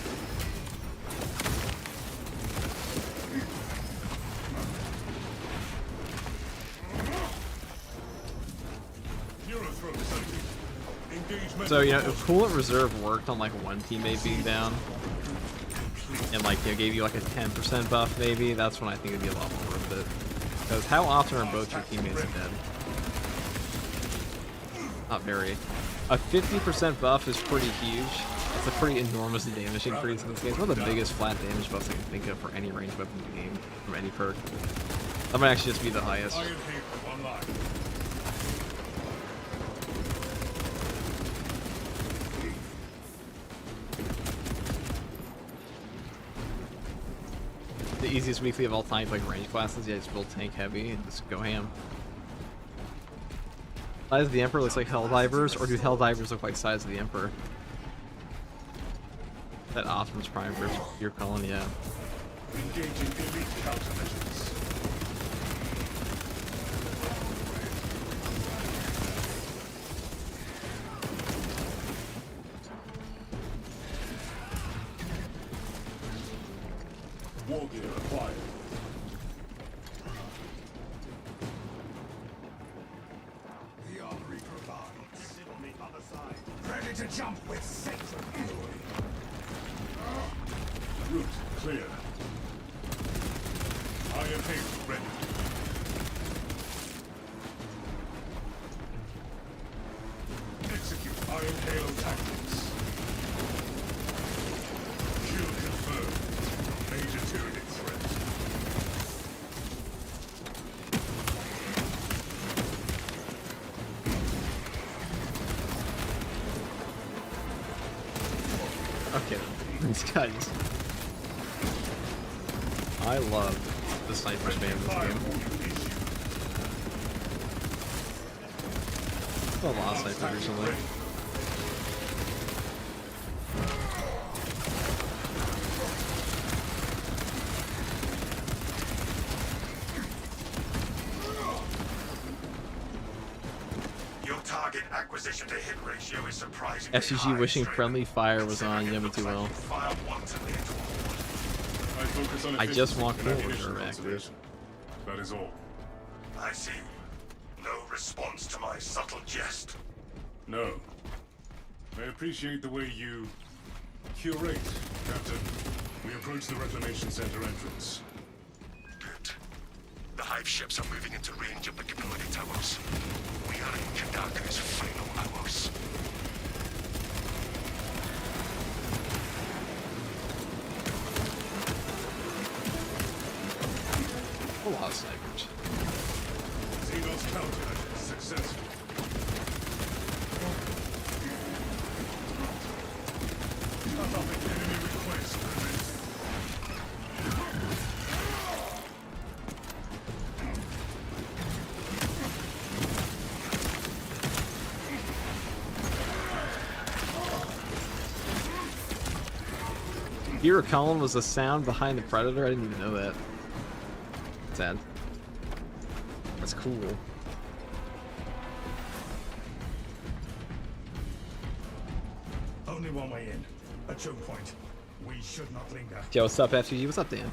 Neurothroat sighted. Engagement. So, you know, if Coolant Reserve worked on like one teammate being down, and like, you know, gave you like a 10% buff maybe, that's when I think it'd be a lot more worth it. Because how often are both your teammates dead? Not very. A 50% buff is pretty huge. It's a pretty enormous damage increase in this game. It's one of the biggest flat damage buffs I can think of for any ranged weapon in the game, from any perk. That might actually just be the highest. Iron Halo online. The easiest weekly of all time, like range classes, yeah, just build tank heavy and just go ham. Size of the Emperor looks like Helldivers, or do Helldivers look like Size of the Emperor? That Optimus Prime versus you're calling, yeah. Engaging elite countermeasures. War gear acquired. The armory provides. On the other side. Ready to jump with sacred glory. Route clear. Iron Halo ready. Execute Iron Halo tactics. Kill confirmed. Major Tyranid threat. Okay, these guys. I love the sniper spam in this game. A lot of snipers recently. Your target acquisition to hit ratio is surprisingly FCG high, wishing Straker. friendly fire was on Considering it Yummy looks too like well. you fired wantonly into a wall. I focus on I just efficiency want and Cool ammunition Reserve active. conservation. That is all. I see. No response to my subtle jest. No. I appreciate the way you curate, Captain. We approach the Reclamation Center entrance. Good. The hive ships are moving into range of the community towers. We are in Kadaku's final hours. lot of snipers. Xenos countermeasures successful. Atomic enemy request prevented. Here, Colin was the sound behind the Predator. I didn't even know that. Sad. That's cool. Only one way in. A choke point. We should not linger. Yo, what's up, FTG? What's up, Dan?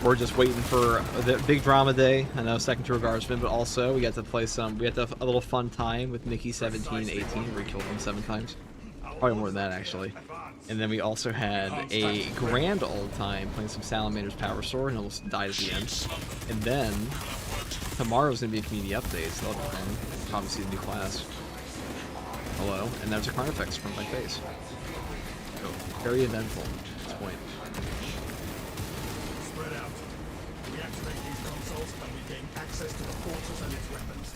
We're just waiting for the big drama day. I know, second tour guardsman, but also we got to play some. We had to have a little fun time with Nikki 17, 18. We killed him 7 times. Probably more than that, actually. And then we also had a grand old time playing some Salamander's Power Sword and almost died at the end. And then tomorrow's gonna be a community update, so that'll be fun. Probably see the new class. Hello, and there's a Carnifex from my face. So, very eventful at this point. Spread out. We activate these consoles and we gain access to the portals and its weapons.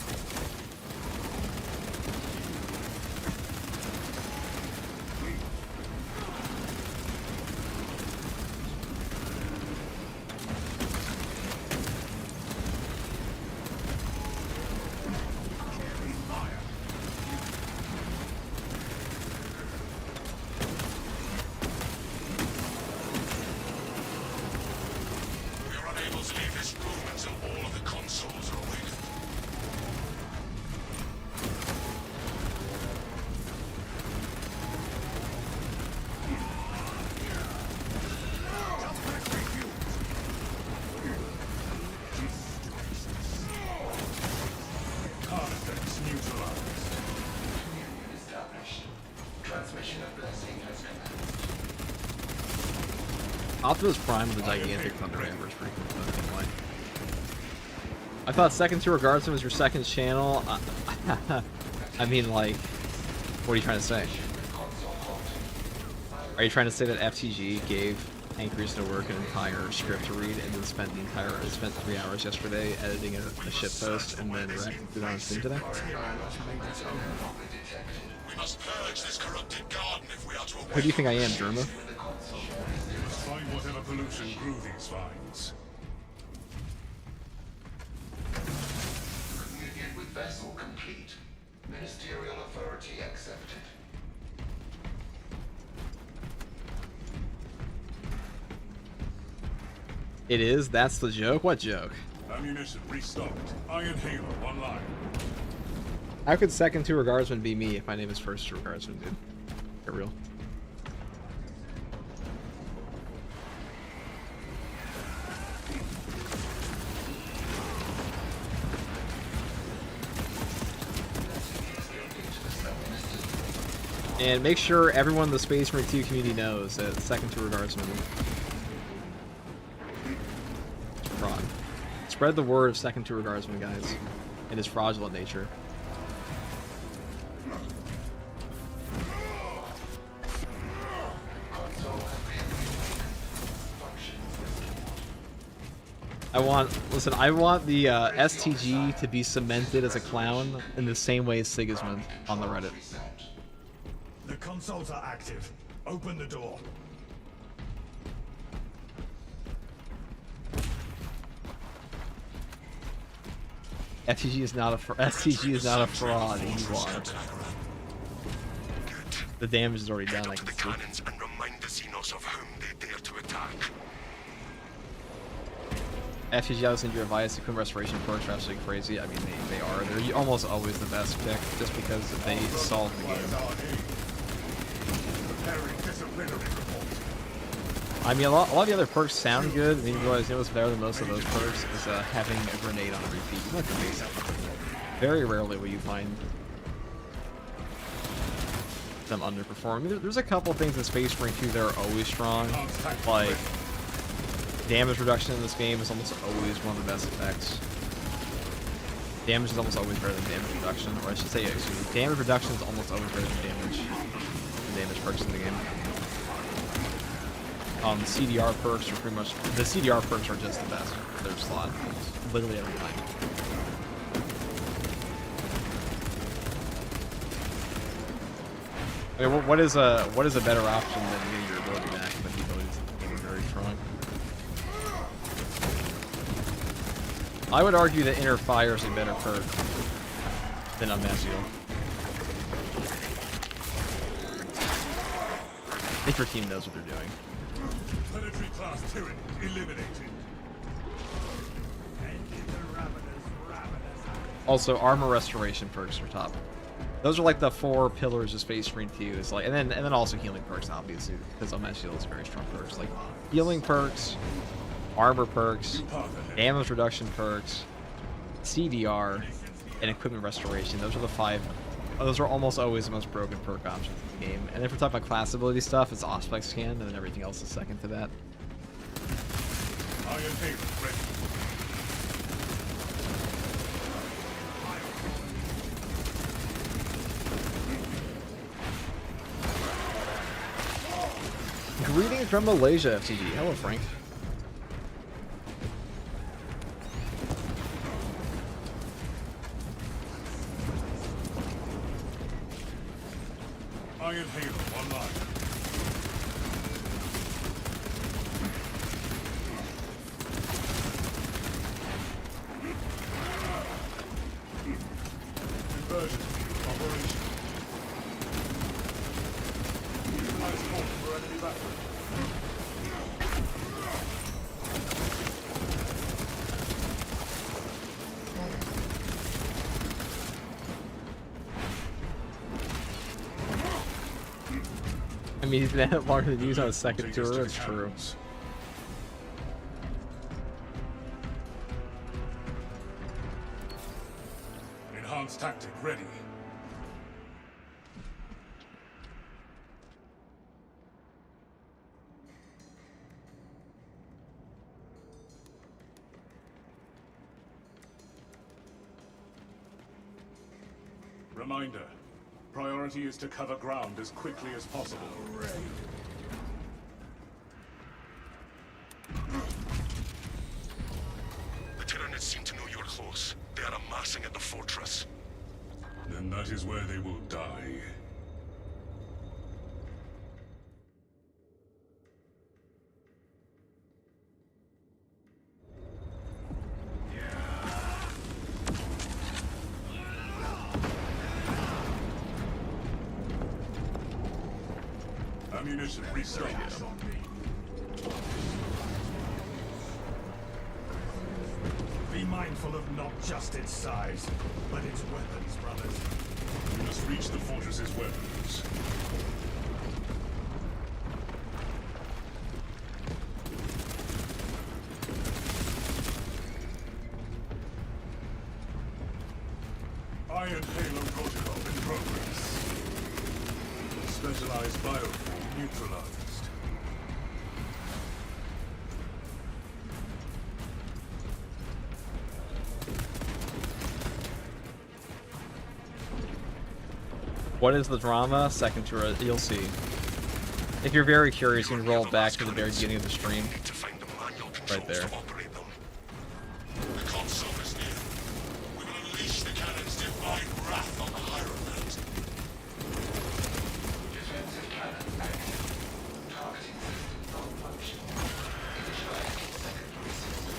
We are unable to leave this room until all of the consoles are awakened. Carnifex neutralized. Optimus Prime with the gigantic Thunder Hammer is pretty cool, anyway. I thought second tour guardsman was your second channel. I mean, like, what are you trying to say? Are you trying to say that FTG gave Hank Reason to work an entire script to read and then spent 3 hours yesterday editing a shit post and then reacted on stream today? We must purge this corrupted garden if we are to Who do awaken. you think I am, Germa? Find whatever pollution grew these vines. Communion with vessel complete. Ministerial authority accepted. It is? That's the joke? What joke? Ammunition restocked. Iron Halo online. How could second tour guardsman be me if my name is first tour guardsman, dude? Get real. And make sure everyone in the Space Marine 2 community knows that second tour guardsman is fraud. Spread the word of second tour guardsman, guys, and his fraudulent nature. I want the STG to be cemented as a clown in the same way as Sigismund on the Reddit. The consoles are active. Open the door. STG is not a fraud. You are. The damage is already done. I To can the see. cannons and remind the Xenos of whom they dare to attack. FTG, I was in your advice. Equipment restoration perks are absolutely crazy. I mean, they are. They're almost always the best pick, just because they solve the game. Preparing disciplinary report. I mean, a lot of the other perks sound good. And you realize, what's better than most of those perks is having a grenade on a repeat. You like the basic. Very rarely will you find them underperform. I mean, there's a couple things in Space Marine 2 that are always strong, like damage reduction in this game is almost always one of the best effects. Damage is almost always better than damage reduction, or I should say, excuse me, damage reduction is almost always better than damage perks in the game. The CDR perks are pretty much the CDR perks are just the best for their slot. It's literally everything. I mean, what is a better option than getting your ability back when the ability is getting very strong? I would argue that Inner Fire is a better perk than Unmasked Shield. I think your team knows what they're doing. Planetary class turret eliminated. Also, armor restoration perks are top. Those are like the 4 pillars of Space Marine 2. It's like, and then also healing perks, obviously, because Unmasked Shield is very strong perks. Like healing perks, armor perks, damage reduction perks, CDR, and equipment restoration. Those are the 5. Those are almost always the most broken perk options in the game. And if we're talking about class ability stuff, it's Auspex Scan, and then everything else is second to that. Iron Halo ready. Greetings from Malaysia, FTG. Hello, Frank. Iron Halo online. Conversion operation. Ice port for enemy battery. I mean, he's been at it longer than he's on his second tour. That's true. Enhanced tactic ready. Reminder. Priority is to cover ground as quickly as possible. The Tyranids seem to know you're close. They are amassing at the fortress. Then that is where they will die. Ammunition restocked. Be mindful of not just its size, but its weapons, brothers. We must reach the fortress's weapons. Iron Halo protocol in progress. Specialized bioform neutralized. What is the drama? Second tour, you'll see. If you're very curious, you can roll back to the very beginning of the stream. To find the manual Right controls there. to operate them. The console is near. We will unleash the cannon's divine wrath on the Hierophant. Defensive cannon active. Targeting system non-functional. Initializing secondary system.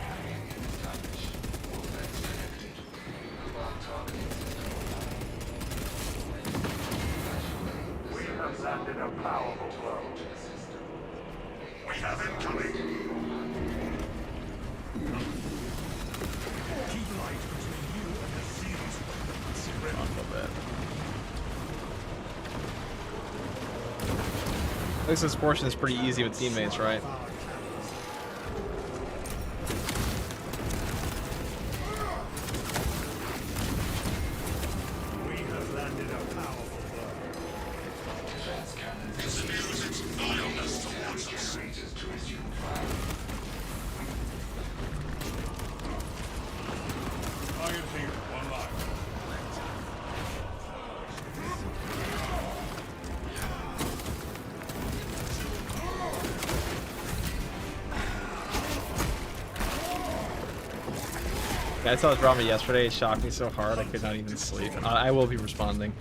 Having units damaged. Movements connected. Mobile targeting system online. We have landed a powerful blow. We have incoming. Keep light between you and the seals. I love that. At least this portion is pretty easy with teammates, right? We have landed a powerful blow. Defense cannon. This news its vileness towards us. Generators to resume fire. Iron Halo online. Yeah, I saw the drama yesterday. It shocked me so hard I could not even sleep. I will be responding.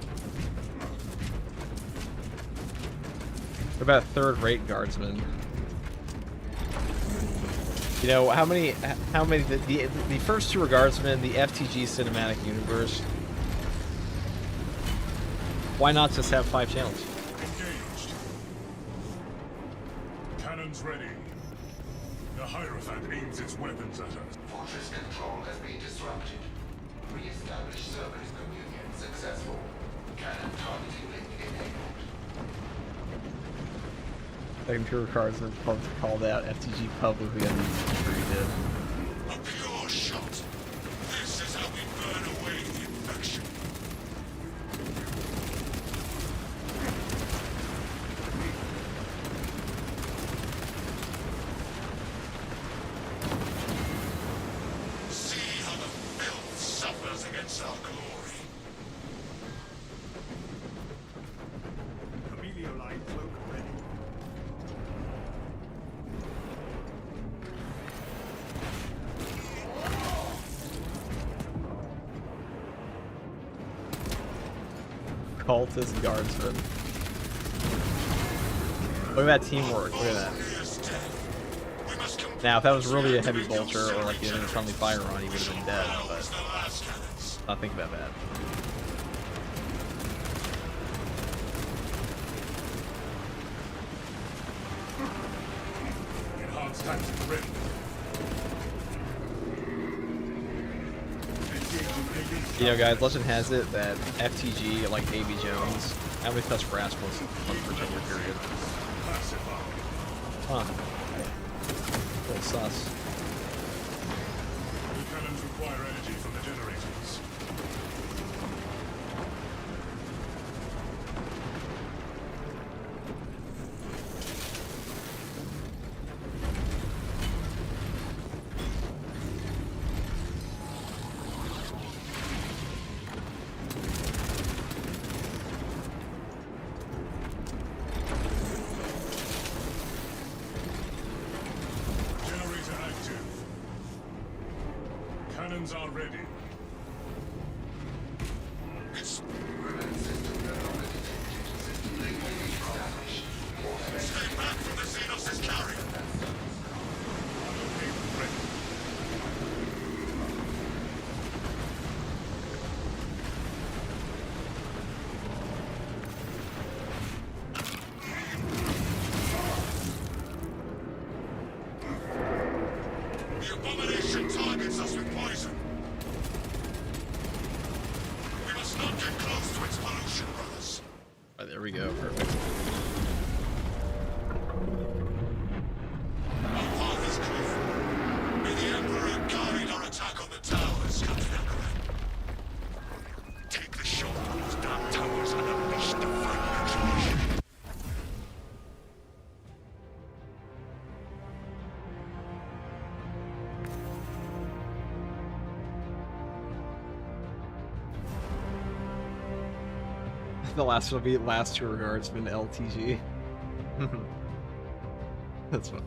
What about a third-rate guardsman? You know, how many, the first two are guardsmen, the FTG cinematic universe. Why not just have 5 channels? Engaged. Cannons ready. The Hierophant aims its weapons at us. Fortress control has been disrupted. Re-establish service communion successful. Cannon targeting link enabled. Second tour cards and called out FTG publicly on the A pure shot. This is how we burn away the infection. See how the filth suffers against our glory. Camellia line cloak ready. cultist guardsman. Look at that teamwork. Look at that. Now, if that was really a heavy vulture or like the enemy friendly fire on, he would have been dead, but not think about that. Enhanced tactics ready. You know, guys, legend has it that FTG, like AB Jones, only touched grass once for a 10-year period. Huh. A little sus. The cannons require energy from the generators. Generator active. Cannons are ready. Stay back from the Xenos' carrier. Payload ready. The abomination targets us with poison. We must not get close to its pollution, brothers. Right, there we go. Perfect. Our path is clear. May the Emperor guide our attack on the towers, Captain Emperor. Take the shot on those damn towers and unleash divine control. The last one will be last tour guardsman LTG. That's funny.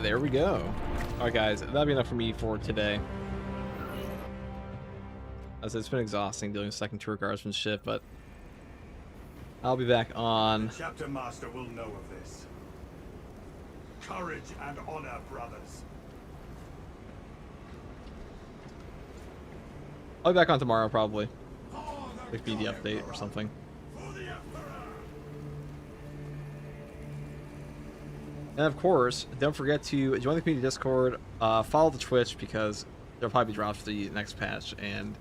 There we go. Alright guys, that'll be enough for me for today. As it's been exhausting dealing with second tour guardsman shit, but I'll be back on Chapter Master will know of this. Courage and honor, brothers. I'll be back on tomorrow probably. Like BD update or something. And of course, don't forget to join the community Discord, follow the Twitch because there'll probably be drops for the next patch. And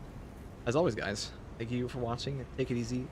as always, guys, thank you for watching. Take it easy.